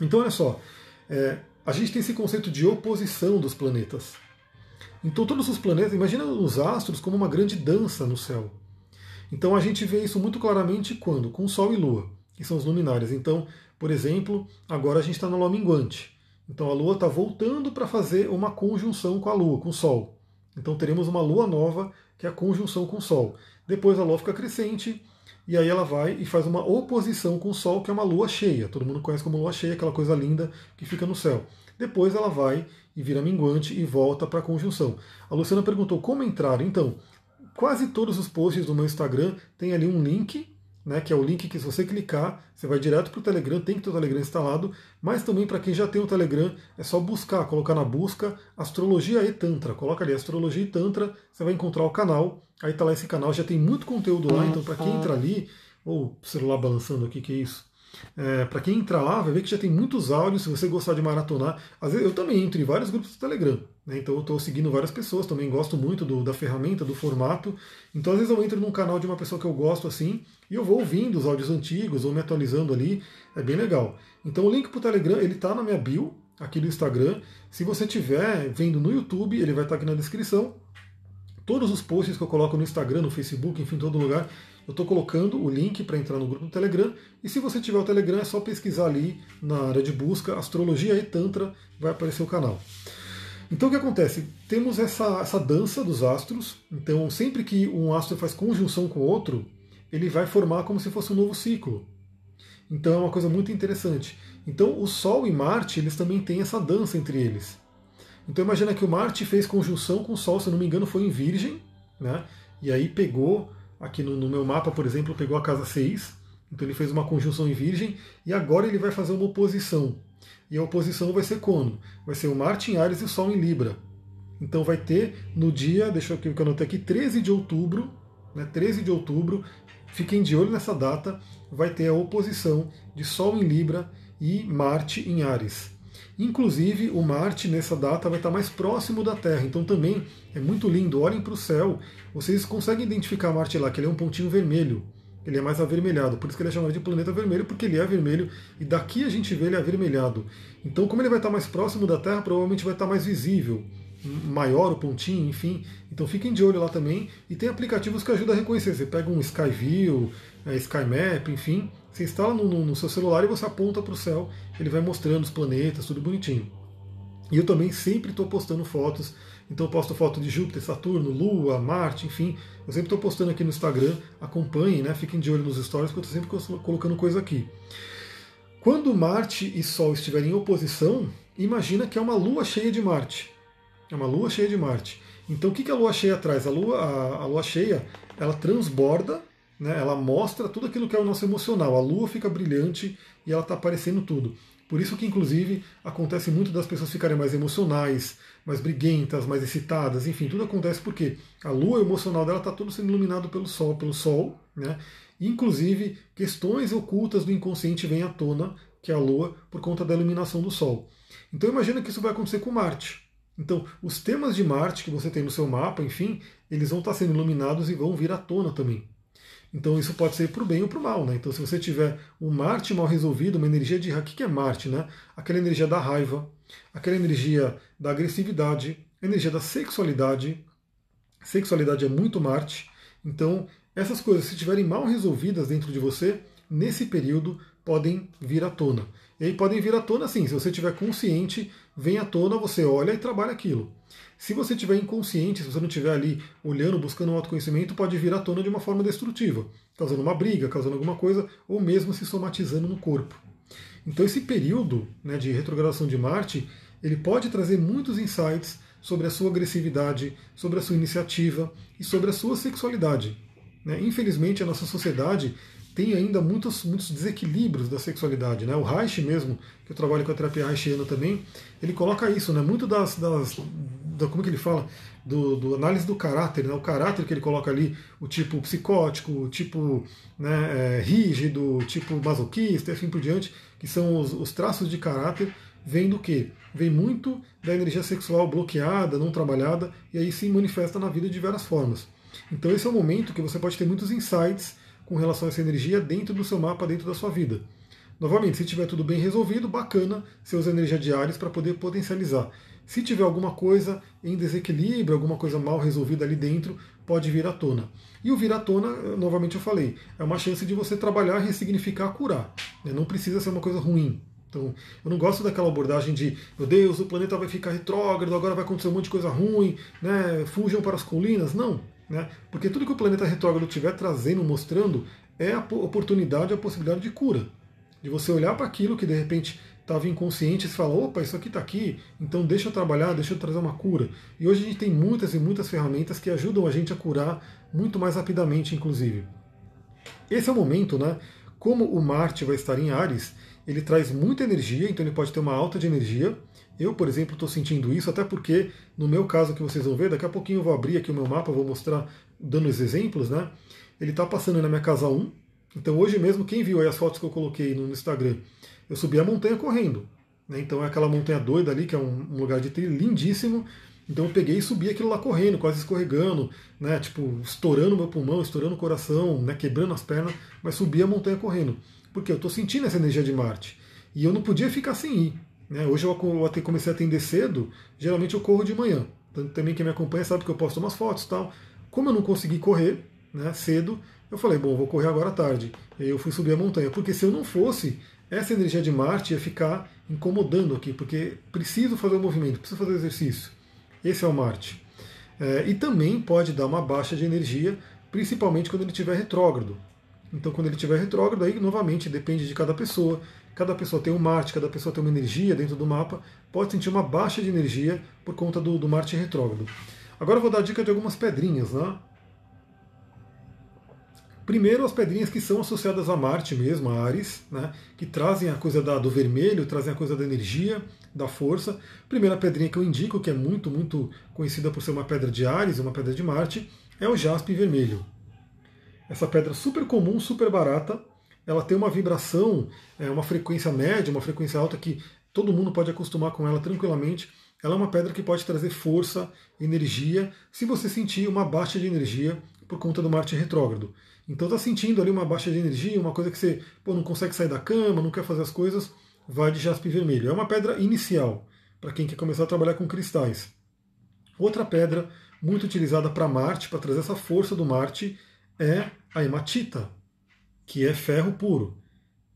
Então olha só, a gente tem esse conceito de oposição dos planetas. Então todos os planetas, imagina os astros como uma grande dança no céu. Então a gente vê isso muito claramente quando? Com Sol e Lua, que são os luminares. Então, por exemplo, agora a gente está na Lua minguante. Então a Lua está voltando para fazer uma conjunção com a Lua, com o Sol. Então teremos uma Lua nova, que é a conjunção com o Sol. Depois a Lua fica crescente, e aí ela vai e faz uma oposição com o Sol, que é uma Lua cheia. Todo mundo conhece como Lua cheia, aquela coisa linda que fica no céu. Depois ela vai e vira minguante e volta para a conjunção. A Luciana perguntou como entrar. Então, quase todos os posts do meu Instagram tem ali um link, né, que é o link que se você clicar, você vai direto para o Telegram, tem que ter o Telegram instalado, mas também para quem já tem o Telegram, é só buscar, colocar na busca Astrologia e Tantra. Coloca ali Astrologia e Tantra, você vai encontrar o canal, aí está lá esse canal, já tem muito conteúdo lá, então para quem entra ali, ou celular balançando aqui, que é isso? Para quem entrar lá, vai ver que já tem muitos áudios, se você gostar de maratonar. Às vezes eu também entro em vários grupos do Telegram, né? Então eu estou seguindo várias pessoas, também gosto muito da ferramenta, do formato. Então às vezes eu entro num canal de uma pessoa que eu gosto assim, e eu vou ouvindo os áudios antigos, ou me atualizando ali, é bem legal. Então o link para o Telegram, ele está na minha bio, aqui do Instagram. Se você estiver vendo no YouTube, ele vai estar aqui na descrição. Todos os posts que eu coloco no Instagram, no Facebook, enfim, em todo lugar, eu estou colocando o link para entrar no grupo do Telegram. E se você tiver o Telegram, é só pesquisar ali na área de busca Astrologia e Tantra, vai aparecer o canal. Então o que acontece? Temos essa dança dos astros. Então sempre que um astro faz conjunção com o outro, ele vai formar como se fosse um novo ciclo. Então é uma coisa muito interessante. Então o Sol e Marte, eles também têm essa dança entre eles. Então imagina que o Marte fez conjunção com o Sol, se eu não me engano foi em Virgem, né? E aí pegou, aqui no meu mapa, por exemplo, pegou a casa 6, então ele fez uma conjunção em Virgem, e agora ele vai fazer uma oposição. E a oposição vai ser quando? Vai ser o Marte em Áries e o Sol em Libra. Então vai ter no dia, deixa eu que eu anotei aqui, 13 de outubro, né? 13 de outubro, fiquem de olho nessa data, vai ter a oposição de Sol em Libra e Marte em Áries. Inclusive, o Marte nessa data vai estar mais próximo da Terra, então também é muito lindo. Olhem para o céu, vocês conseguem identificar Marte lá, que ele é um pontinho vermelho, ele é mais avermelhado, por isso que ele é chamado de planeta vermelho, porque ele é vermelho, e daqui a gente vê ele avermelhado. Então, como ele vai estar mais próximo da Terra, provavelmente vai estar mais visível, maior o pontinho, enfim. Então fiquem de olho lá também, e tem aplicativos que ajudam a reconhecer. Você pega um Skyview, SkyMap, enfim, você instala no seu celular e você aponta para o céu, ele vai mostrando os planetas, tudo bonitinho. E eu também sempre estou postando fotos, então eu posto foto de Júpiter, Saturno, Lua, Marte, enfim, eu sempre estou postando aqui no Instagram, acompanhem, né? Fiquem de olho nos stories, porque eu estou sempre colocando coisa aqui. Quando Marte e Sol estiverem em oposição, imagina que é uma lua cheia de Marte. É uma lua cheia de Marte. Então o que a lua cheia traz? A lua cheia, ela transborda, né, ela mostra tudo aquilo que é o nosso emocional. A lua fica brilhante e ela está aparecendo tudo. Por isso que, inclusive, acontece muito das pessoas ficarem mais emocionais, mais briguentas, mais excitadas, enfim, tudo acontece porque a lua emocional dela está tudo sendo iluminado pelo Sol, né? Inclusive, questões ocultas do inconsciente vêm à tona, que é a lua, por conta da iluminação do Sol. Então imagina que isso vai acontecer com Marte. Então, os temas de Marte que você tem no seu mapa, enfim, eles vão estar sendo iluminados e vão vir à tona também. Então isso pode ser para o bem ou para o mal, né? Então se você tiver um Marte mal resolvido, uma energia de... O que é Marte, né? Aquela energia da raiva, aquela energia da agressividade, energia da sexualidade. Sexualidade é muito Marte. Então essas coisas, se estiverem mal resolvidas dentro de você, nesse período podem vir à tona. E aí podem vir à tona assim, se você estiver consciente, vem à tona, você olha e trabalha aquilo. Se você estiver inconsciente, se você não estiver ali olhando, buscando um autoconhecimento, pode vir à tona de uma forma destrutiva, causando uma briga, causando alguma coisa, ou mesmo se somatizando no corpo. Então esse período, né, de retrogradação de Marte, ele pode trazer muitos insights sobre a sua agressividade, sobre a sua iniciativa e sobre a sua sexualidade. Né? Infelizmente a nossa sociedade tem ainda muitos desequilíbrios da sexualidade. Né? O Reich mesmo, que eu trabalho com a terapia reichiana também, ele coloca isso, né? Muito como que ele fala? Do análise do caráter, né? O caráter que ele coloca ali, o tipo psicótico, o tipo, né, rígido, o tipo masoquista e assim por diante, que são os traços de caráter, vem do quê? Vem muito da energia sexual bloqueada, não trabalhada, e aí se manifesta na vida de várias formas. Então esse é o momento que você pode ter muitos insights com relação a essa energia dentro do seu mapa, dentro da sua vida. Novamente, se tiver tudo bem resolvido, bacana, você usa energia de Áries para poder potencializar. Se tiver alguma coisa em desequilíbrio, alguma coisa mal resolvida ali dentro, pode vir à tona. E o vir à tona, novamente eu falei, é uma chance de você trabalhar, ressignificar, curar. Não precisa ser uma coisa ruim. Então, eu não gosto daquela abordagem de, meu Deus, o planeta vai ficar retrógrado, agora vai acontecer um monte de coisa ruim, né? Fujam para as colinas. Não. Né? Porque tudo que o planeta retrógrado estiver trazendo, mostrando, é a oportunidade, a possibilidade de cura. De você olhar para aquilo que de repente estava inconsciente e falar, opa, isso aqui está aqui, então deixa eu trabalhar, deixa eu trazer uma cura. E hoje a gente tem muitas e muitas ferramentas que ajudam a gente a curar muito mais rapidamente, inclusive. Esse é o momento, né? Como o Marte vai estar em Áries, ele traz muita energia, então ele pode ter uma alta de energia. Eu, por exemplo, estou sentindo isso, até porque, no meu caso que vocês vão ver, daqui a pouquinho eu vou abrir aqui o meu mapa, vou mostrar, dando os exemplos, né? Ele está passando na minha casa 1, Então hoje mesmo, quem viu aí as fotos que eu coloquei no Instagram, eu subi a montanha correndo. Né? Então é aquela montanha doida ali, que é um lugar de trilha lindíssimo. Então eu peguei e subi aquilo lá correndo, quase escorregando, né? Tipo, estourando meu pulmão, estourando o coração, né? Quebrando as pernas, mas subi a montanha correndo. Porque eu estou sentindo essa energia de Marte. E eu não podia ficar sem ir. Né? Hoje eu até comecei a atender cedo, geralmente eu corro de manhã. Então, também quem me acompanha sabe que eu posto umas fotos e tal. Como eu não consegui correr, né, cedo, eu falei, bom, vou correr agora à tarde. E aí eu fui subir a montanha, porque se eu não fosse, essa energia de Marte ia ficar incomodando aqui, porque preciso fazer o movimento, preciso fazer o exercício. Esse é o Marte. E também pode dar uma baixa de energia, principalmente quando ele estiver retrógrado. Então, quando ele estiver retrógrado, aí novamente depende de cada pessoa. Cada pessoa tem um Marte, cada pessoa tem uma energia dentro do mapa. Pode sentir uma baixa de energia por conta do Marte retrógrado. Agora eu vou dar a dica de algumas pedrinhas, né? Primeiro, as pedrinhas que são associadas a Marte mesmo, a Ares, né? Que trazem a coisa do vermelho, trazem a coisa da energia, da força. Primeira pedrinha que eu indico, que é muito, muito conhecida por ser uma pedra de Ares, uma pedra de Marte, é o jaspe vermelho. Essa pedra super comum, super barata, ela tem uma vibração, uma frequência média, uma frequência alta que todo mundo pode acostumar com ela tranquilamente. Ela é uma pedra que pode trazer força, energia, se você sentir uma baixa de energia por conta do Marte retrógrado. Então está sentindo ali uma baixa de energia, uma coisa que você não consegue sair da cama, não quer fazer as coisas, vai de jaspe vermelho. É uma pedra inicial, para quem quer começar a trabalhar com cristais. Outra pedra muito utilizada para Marte, para trazer essa força do Marte, é a hematita, que é ferro puro.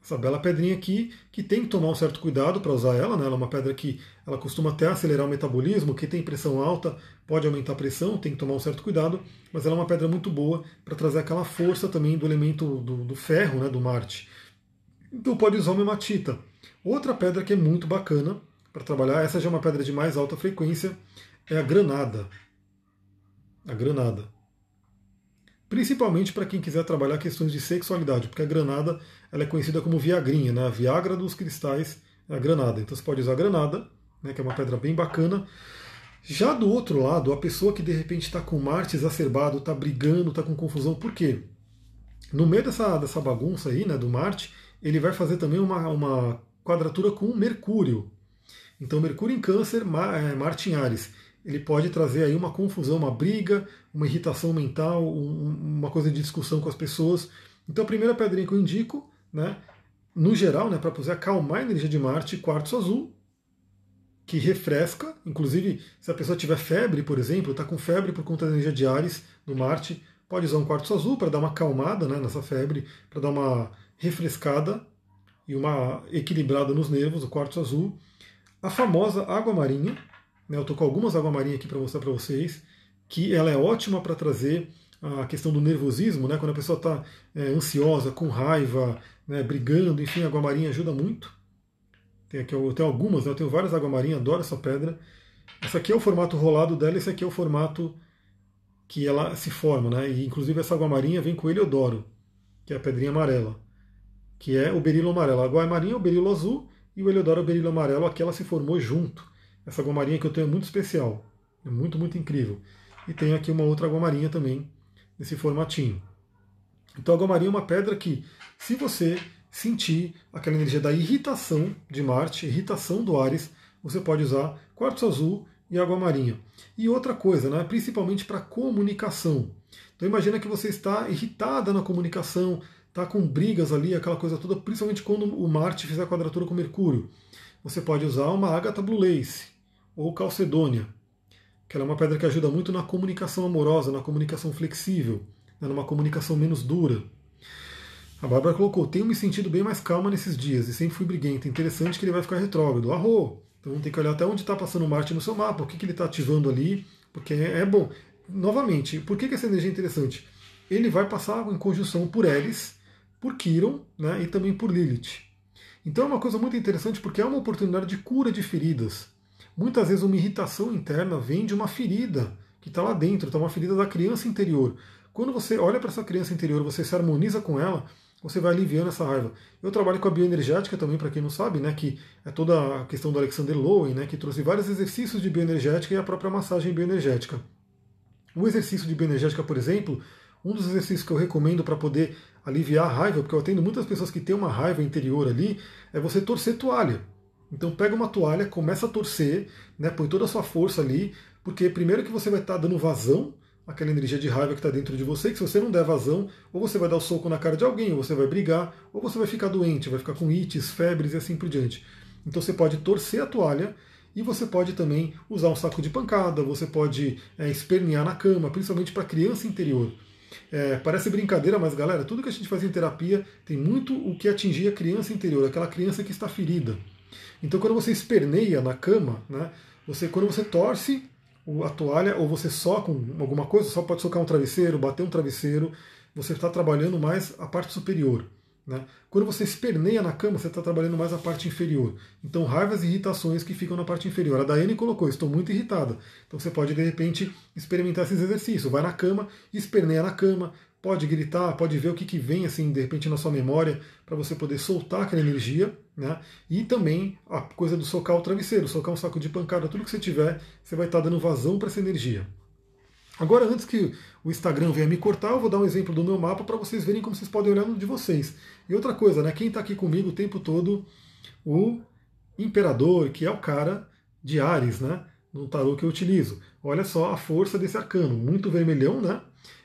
Essa bela pedrinha aqui, que tem que tomar um certo cuidado para usar ela, né? Ela é uma pedra que ela costuma até acelerar o metabolismo, quem tem pressão alta pode aumentar a pressão, tem que tomar um certo cuidado, mas ela é uma pedra muito boa para trazer aquela força também do elemento do ferro, né, do Marte. Então pode usar uma hematita. Outra pedra que é muito bacana para trabalhar, essa já é uma pedra de mais alta frequência, é a granada. A granada. Principalmente para quem quiser trabalhar questões de sexualidade, porque a granada ela é conhecida como viagrinha, né? A Viagra dos cristais é a granada. Então você pode usar a granada, né, que é uma pedra bem bacana. Já do outro lado, a pessoa que de repente está com Marte exacerbado, está brigando, está com confusão, por quê? No meio dessa bagunça aí, né, do Marte, ele vai fazer também uma quadratura com Mercúrio. Então Mercúrio em Câncer, Marte em Áries. Ele pode trazer aí uma confusão, uma briga, uma irritação mental, uma coisa de discussão com as pessoas. Então a primeira pedrinha que eu indico, né, no geral, né, para poder acalmar a energia de Marte, quartzo azul, que refresca, inclusive se a pessoa tiver febre, por exemplo, está com febre por conta da energia de Áries, do Marte, pode usar um quartzo azul para dar uma acalmada, né, nessa febre, para dar uma refrescada e uma equilibrada nos nervos, o quartzo azul. A famosa água marinha, né, eu estou com algumas água marinha aqui para mostrar para vocês, que ela é ótima para trazer a questão do nervosismo, né, quando a pessoa está ansiosa, com raiva, né, brigando, enfim, a água marinha ajuda muito. Eu tenho algumas, né, eu tenho várias água marinha, adoro essa pedra. Essa aqui é o formato rolado dela, esse aqui é o formato que ela se forma, né, e inclusive essa água marinha vem com o heliodoro, que é a pedrinha amarela, que é o berilo amarelo. A água marinha é o berilo azul e o heliodoro é o berilo amarelo, aqui ela se formou junto. Essa água marinha que eu tenho é muito especial, é muito, muito incrível. E tem aqui uma outra água marinha também, nesse formatinho. Então a água marinha é uma pedra que, se você sentir aquela energia da irritação de Marte, irritação do Áries, você pode usar quartzo azul e água marinha. E outra coisa, né, principalmente para comunicação. Então imagina que você está irritada na comunicação, está com brigas ali, aquela coisa toda, principalmente quando o Marte fizer quadratura com Mercúrio. Você pode usar uma ágata blue lace ou calcedônia, que ela é uma pedra que ajuda muito na comunicação amorosa, na comunicação flexível, né, numa comunicação menos dura. A Bárbara colocou, tenho me sentido bem mais calma nesses dias e sempre fui briguenta. Interessante que ele vai ficar retrógrado. Arro! Então tem que olhar até onde está passando Marte no seu mapa, o que ele está ativando ali, porque é bom. Novamente, por que essa energia é interessante? Ele vai passar em conjunção por Eris, por Quiron, né, e também por Lilith. Então é uma coisa muito interessante porque é uma oportunidade de cura de feridas. Muitas vezes uma irritação interna vem de uma ferida que está lá dentro, está uma ferida da criança interior. Quando você olha para essa criança interior, você se harmoniza com ela, você vai aliviando essa raiva. Eu trabalho com a bioenergética também, para quem não sabe, né, que é toda a questão do Alexander Lowen, né, que trouxe vários exercícios de bioenergética e a própria massagem bioenergética. O exercício de bioenergética, por exemplo, um dos exercícios que eu recomendo para poder aliviar a raiva, porque eu atendo muitas pessoas que têm uma raiva interior ali, é você torcer toalha. Então pega uma toalha, começa a torcer, né, põe toda a sua força ali, porque primeiro que você vai estar dando vazão àquela energia de raiva que está dentro de você, que se você não der vazão, ou você vai dar o soco na cara de alguém, ou você vai brigar, ou você vai ficar doente, vai ficar com ites, febres e assim por diante. Então você pode torcer a toalha, e você pode também usar um saco de pancada, você pode espernear na cama, principalmente para criança interior. Parece brincadeira, mas galera, tudo que a gente faz em terapia tem muito o que atingir a criança interior, aquela criança que está ferida. Então quando você esperneia na cama, né, quando você torce a toalha ou você soca alguma coisa, só pode socar um travesseiro, bater um travesseiro, você está trabalhando mais a parte superior. Né? Quando você esperneia na cama, você está trabalhando mais a parte inferior. Então, raivas e irritações que ficam na parte inferior. A Daiane colocou, estou muito irritada. Então, você pode, de repente, experimentar esses exercícios. Vai na cama, esperneia na cama, pode gritar, pode ver o que vem, assim, de repente, na sua memória, para você poder soltar aquela energia. Né? E também a coisa do socar o travesseiro, socar um saco de pancada, tudo que você tiver, você vai estar dando vazão para essa energia. Agora, antes que o Instagram venha me cortar, eu vou dar um exemplo do meu mapa para vocês verem como vocês podem olhar no de vocês. E outra coisa, né? Quem está aqui comigo o tempo todo, o Imperador, que é o cara de Áries, né? No tarô que eu utilizo. Olha só a força desse arcano, muito vermelhão, né?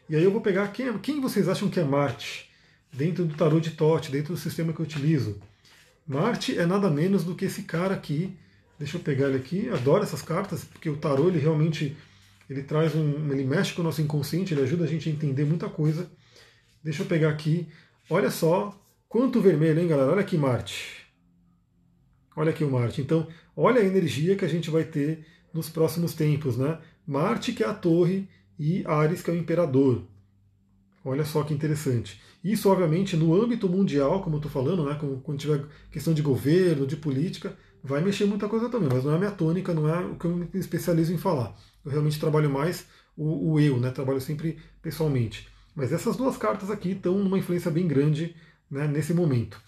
E aí eu vou pegar quem vocês acham que é Marte, dentro do tarô de Thoth, dentro do sistema que eu utilizo. Marte é nada menos do que esse cara aqui. Deixa eu pegar ele aqui. Adoro essas cartas, porque o tarô ele realmente ele mexe com o nosso inconsciente, ele ajuda a gente a entender muita coisa. Deixa eu pegar aqui. Olha só quanto vermelho, hein, galera? Olha aqui Marte. Olha aqui o Marte. Então, olha a energia que a gente vai ter nos próximos tempos, né? Marte, que é a torre, e Áries, que é o imperador. Olha só que interessante. Isso, obviamente, no âmbito mundial, como eu estou falando, né? Quando tiver questão de governo, de política, vai mexer muita coisa também, mas não é a minha tônica, não é o que eu me especializo em falar. Eu realmente trabalho mais o eu, né? Trabalho sempre pessoalmente. Mas essas duas cartas aqui estão numa influência bem grande, né, nesse momento.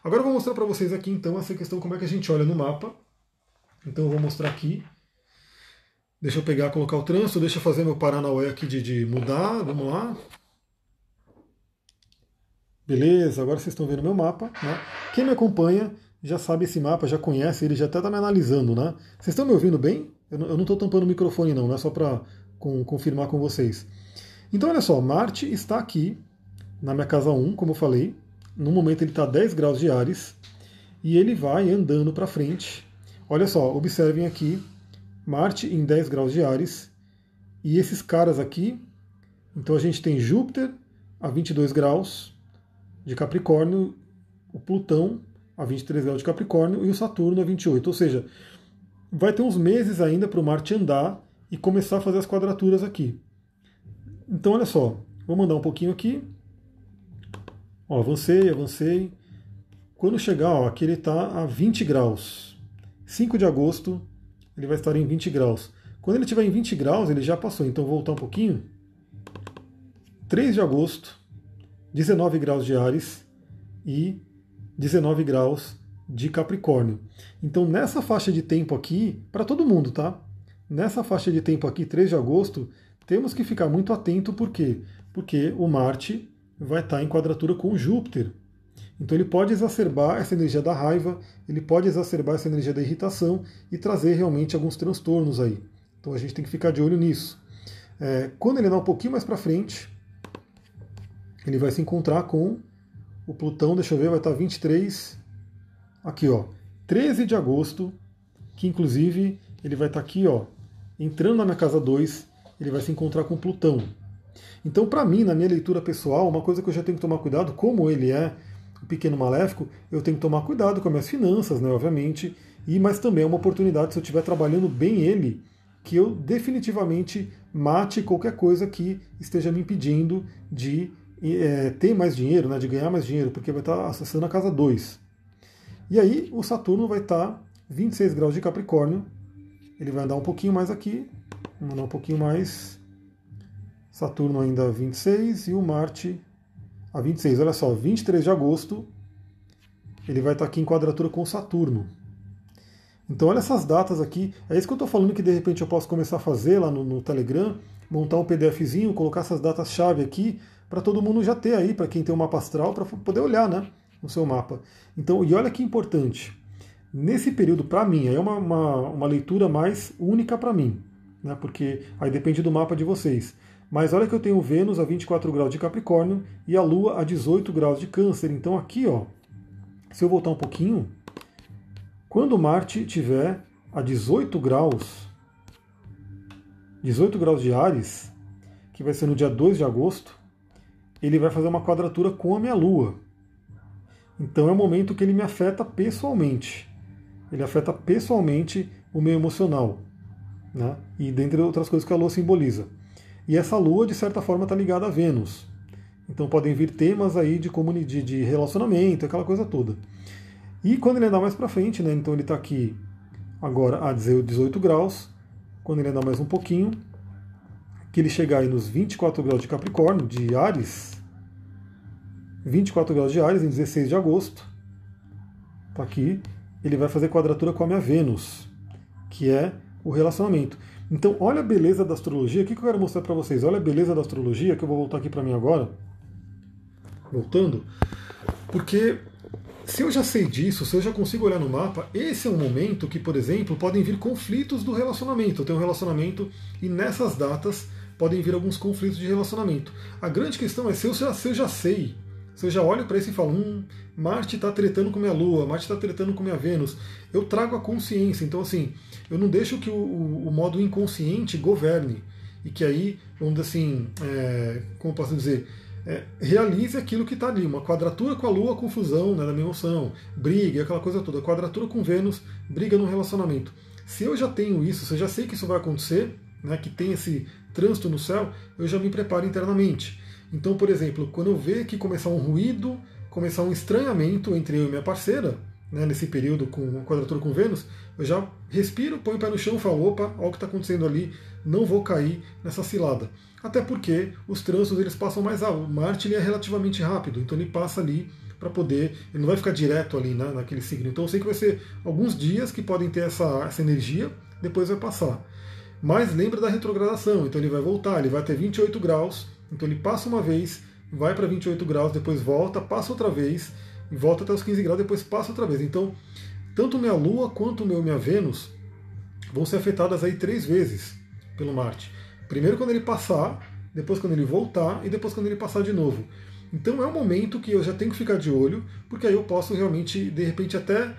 Agora eu vou mostrar para vocês aqui então essa questão como é que a gente olha no mapa. Então eu vou mostrar aqui. Deixa eu pegar, colocar o trânsito, deixa eu fazer meu Paranauê aqui de mudar, vamos lá. Beleza, agora vocês estão vendo meu mapa. Né? Quem me acompanha já sabe esse mapa, já conhece, ele já até está me analisando, né? Vocês estão me ouvindo bem? Eu não estou tampando o microfone não, é só para confirmar com vocês. Então olha só, Marte está aqui na minha casa 1, como eu falei. No momento ele está a 10 graus de Áries e ele vai andando para frente. Olha só, observem aqui, Marte em 10 graus de Áries e esses caras aqui. Então a gente tem Júpiter a 22 graus de Capricórnio, o Plutão a 23 graus de Capricórnio e o Saturno a 28. Ou seja, vai ter uns meses ainda para o Marte andar e começar a fazer as quadraturas aqui. Então olha só, vou mandar um pouquinho aqui. Ó, avancei. Quando chegar, ó, aqui ele está a 20 graus. 5 de agosto ele vai estar em 20 graus. Quando ele estiver em 20 graus, ele já passou. Então vou voltar um pouquinho. 3 de agosto, 19 graus de Áries e 19 graus de Capricórnio. Então nessa faixa de tempo aqui, para todo mundo, tá? Nessa faixa de tempo aqui, 3 de agosto, temos que ficar muito atento, por quê? Porque o Marte vai estar em quadratura com o Júpiter. Então ele pode exacerbar essa energia da raiva, ele pode exacerbar essa energia da irritação e trazer realmente alguns transtornos aí. Então a gente tem que ficar de olho nisso. Quando ele andar um pouquinho mais para frente, ele vai se encontrar com o Plutão, deixa eu ver, vai estar 23, aqui ó, 13 de agosto, que inclusive ele vai estar aqui ó, entrando na minha casa 2, ele vai se encontrar com Plutão. Então para mim, na minha leitura pessoal, uma coisa que eu já tenho que tomar cuidado, como ele é um pequeno maléfico, eu tenho que tomar cuidado com as minhas finanças, né, obviamente, mas também é uma oportunidade, se eu estiver trabalhando bem ele, que eu definitivamente mate qualquer coisa que esteja me impedindo de ter mais dinheiro, né, de ganhar mais dinheiro, porque vai estar acessando a casa 2. E aí o Saturno vai estar 26 graus de Capricórnio, ele vai andar um pouquinho mais aqui, vamos andar um pouquinho mais, Saturno ainda a 26 e o Marte a 26. Olha só, 23 de agosto ele vai estar aqui em quadratura com o Saturno. Então olha essas datas aqui, é isso que eu estou falando que de repente eu posso começar a fazer lá no Telegram, montar um PDFzinho, colocar essas datas-chave aqui, para todo mundo já ter aí, para quem tem um mapa astral, para poder olhar, né, no seu mapa. Então, e olha que importante, nesse período, para mim, aí é uma leitura mais única para mim, né, porque aí depende do mapa de vocês. Mas olha que eu tenho Vênus a 24 graus de Capricórnio e a Lua a 18 graus de Câncer. Então aqui, ó, se eu voltar um pouquinho, quando Marte tiver a 18 graus de Áries, que vai ser no dia 2 de agosto, ele vai fazer uma quadratura com a minha Lua. Então é o momento que ele me afeta pessoalmente. Ele afeta pessoalmente o meu emocional, né? E dentre outras coisas que a Lua simboliza. E essa Lua, de certa forma, está ligada a Vênus. Então podem vir temas aí de relacionamento, aquela coisa toda. E quando ele andar mais para frente, né? Então ele está aqui agora a 18 graus. Quando ele andar mais um pouquinho, que ele chegar aí nos 24 graus de Capricórnio, de Áries, 24 graus de Áries, em 16 de agosto, está aqui, ele vai fazer quadratura com a minha Vênus, que é o relacionamento. Então, olha a beleza da astrologia. O que eu quero mostrar para vocês? Olha a beleza da astrologia, que eu vou voltar aqui para mim agora. Voltando. Porque se eu já sei disso, se eu já consigo olhar no mapa, esse é um momento que, por exemplo, podem vir conflitos do relacionamento. Eu tenho um relacionamento e nessas datas podem vir alguns conflitos de relacionamento. A grande questão é se eu já sei, se eu já olho para isso e falo, Marte está tretando com minha Lua, Marte está tretando com minha Vênus, eu trago a consciência. Então, assim, eu não deixo que o modo inconsciente governe. E que aí, vamos dizer assim, como posso dizer, realize aquilo que está ali. Uma quadratura com a Lua, confusão, né, da minha emoção, briga, aquela coisa toda. Quadratura com Vênus, briga no relacionamento. Se eu já tenho isso, se eu já sei que isso vai acontecer, né, que tem esse trânsito no céu, eu já me preparo internamente. Então, por exemplo, quando eu ver que começar um ruído, começar um estranhamento entre eu e minha parceira, né, nesse período com quadratura com Vênus, eu já respiro, ponho o pé no chão e falo, opa, olha o que está acontecendo ali, não vou cair nessa cilada. Até porque os trânsitos eles passam mais rápido. Marte ele é relativamente rápido, então ele passa ali para poder, ele não vai ficar direto ali, né, naquele signo. Então eu sei que vai ser alguns dias que podem ter essa energia, depois vai passar. Mas lembra da retrogradação, então ele vai voltar, ele vai ter 28 graus, então ele passa uma vez, vai para 28 graus, depois volta, passa outra vez, volta até os 15 graus, depois passa outra vez. Então, tanto minha Lua quanto minha Vênus vão ser afetadas aí 3 vezes pelo Marte. Primeiro quando ele passar, depois quando ele voltar e depois quando ele passar de novo. Então é um momento que eu já tenho que ficar de olho, porque aí eu posso realmente, de repente até,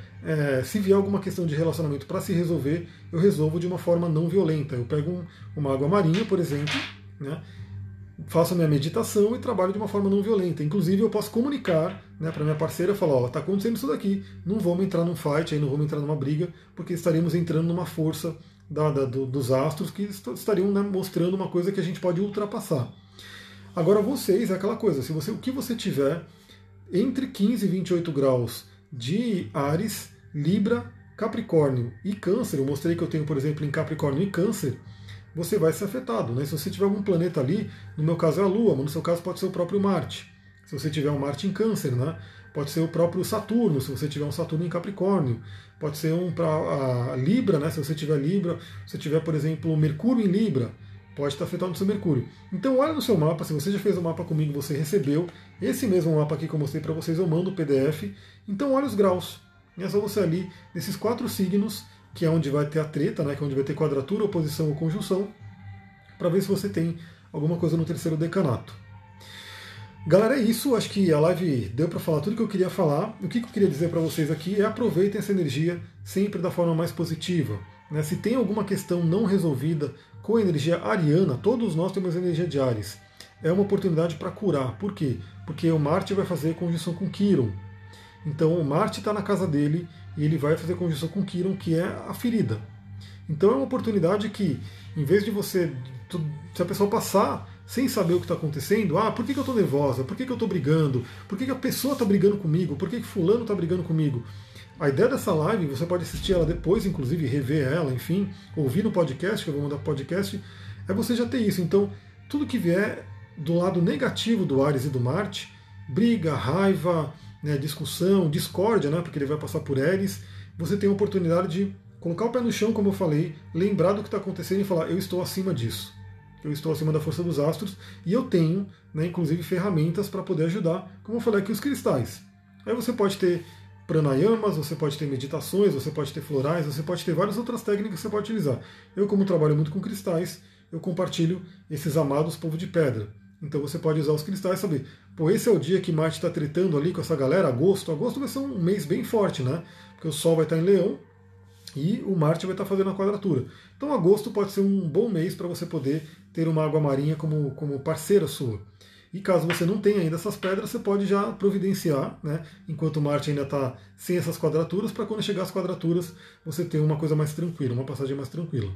se vier alguma questão de relacionamento para se resolver, eu resolvo de uma forma não violenta. Eu pego uma água marinha, por exemplo, né, faço a minha meditação e trabalho de uma forma não violenta. Inclusive eu posso comunicar, né, para minha parceira, falar, ó, tá acontecendo isso daqui, não vamos entrar num fight, aí não vamos entrar numa briga, porque estaremos entrando numa força dos astros que estariam, né, mostrando uma coisa que a gente pode ultrapassar. Agora vocês, é aquela coisa, o que você tiver entre 15 e 28 graus de Áries, Libra, Capricórnio e Câncer, eu mostrei que eu tenho, por exemplo, em Capricórnio e Câncer, você vai ser afetado, né? Se você tiver algum planeta ali, no meu caso é a Lua, mas no seu caso pode ser o próprio Marte. Se você tiver um Marte em Câncer, né? Pode ser o próprio Saturno, se você tiver um Saturno em Capricórnio. Pode ser para a Libra, né? Se você tiver Libra, se você tiver, por exemplo, Mercúrio em Libra, pode estar afetado no seu Mercúrio. Então olha no seu mapa, se você já fez o mapa comigo, você recebeu esse mesmo mapa aqui que eu mostrei para vocês, eu mando o PDF. Então olha os graus. É só você ali, nesses 4 signos, que é onde vai ter a treta, né, que é onde vai ter quadratura, oposição ou conjunção, para ver se você tem alguma coisa no terceiro decanato. Galera, é isso. Acho que a live deu para falar tudo que eu queria falar. O que eu queria dizer para vocês aqui é aproveitem essa energia sempre da forma mais positiva. Né? Se tem alguma questão não resolvida com a energia ariana, todos nós temos energia de Áries. É uma oportunidade para curar. Por quê? Porque o Marte vai fazer conjunção com Quirón. Então o Marte está na casa dele e ele vai fazer conjunção com Quirón, que é a ferida. Então é uma oportunidade que, em vez de você, se a pessoa passar sem saber o que está acontecendo, por que eu estou nervosa, por que eu estou brigando, por que a pessoa está brigando comigo, por que fulano está brigando comigo. A ideia dessa live, você pode assistir ela depois, inclusive rever ela, enfim, ouvir no podcast, que eu vou mandar para o podcast, é você já ter isso. Então, tudo que vier do lado negativo do Áries e do Marte, briga, raiva, né, discussão, discórdia, né, porque ele vai passar por Éries, você tem a oportunidade de colocar o pé no chão, como eu falei, lembrar do que está acontecendo e falar, eu estou acima disso. eu estou acima da força dos astros e eu tenho, né, inclusive, ferramentas para poder ajudar, como eu falei aqui, os cristais. Aí você pode ter pranayamas, você pode ter meditações, você pode ter florais, você pode ter várias outras técnicas que você pode utilizar. Eu, como trabalho muito com cristais, eu compartilho esses amados povo de pedra. Então você pode usar os cristais e saber, pô, esse é o dia que Marte está tretando ali com essa galera, agosto. Agosto vai ser um mês bem forte, né? Porque o Sol vai estar em Leão e o Marte vai estar fazendo a quadratura. Então agosto pode ser um bom mês para você poder ter uma água marinha como parceira sua. E caso você não tenha ainda essas pedras, você pode já providenciar, né, enquanto Marte ainda está sem essas quadraturas, para quando chegar as quadraturas você ter uma coisa mais tranquila, uma passagem mais tranquila.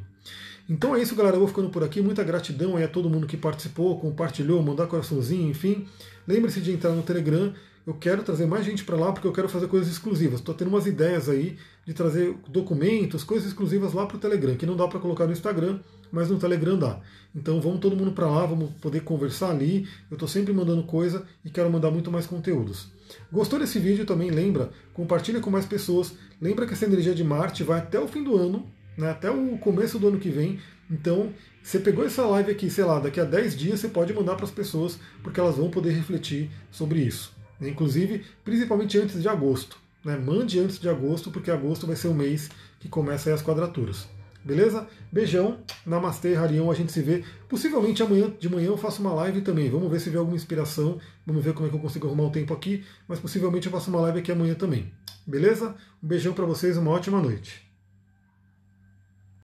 Então é isso, galera. Eu vou ficando por aqui. Muita gratidão aí a todo mundo que participou, compartilhou, mandou coraçãozinho, enfim. Lembre-se de entrar no Telegram. Eu quero trazer mais gente para lá porque eu quero fazer coisas exclusivas. Estou tendo umas ideias aí de trazer documentos, coisas exclusivas lá para o Telegram, que não dá para colocar no Instagram, mas no Telegram dá. Então vamos todo mundo para lá, vamos poder conversar ali. Eu estou sempre mandando coisa e quero mandar muito mais conteúdos. Gostou desse vídeo também? Lembra, compartilha com mais pessoas. Lembra que essa energia de Marte vai até o fim do ano, né, até o começo do ano que vem. Então, você pegou essa live aqui, sei lá, daqui a 10 dias você pode mandar para as pessoas, porque elas vão poder refletir sobre isso. Inclusive, principalmente antes de agosto. Né? Mande antes de agosto, porque agosto vai ser o mês que começa aí as quadraturas. Beleza? Beijão, namastê, Harion, a gente se vê. Possivelmente amanhã de manhã eu faço uma live também. Vamos ver se vê alguma inspiração. Vamos ver como é que eu consigo arrumar um tempo aqui. Mas possivelmente eu faço uma live aqui amanhã também. Beleza? Um beijão para vocês, uma ótima noite.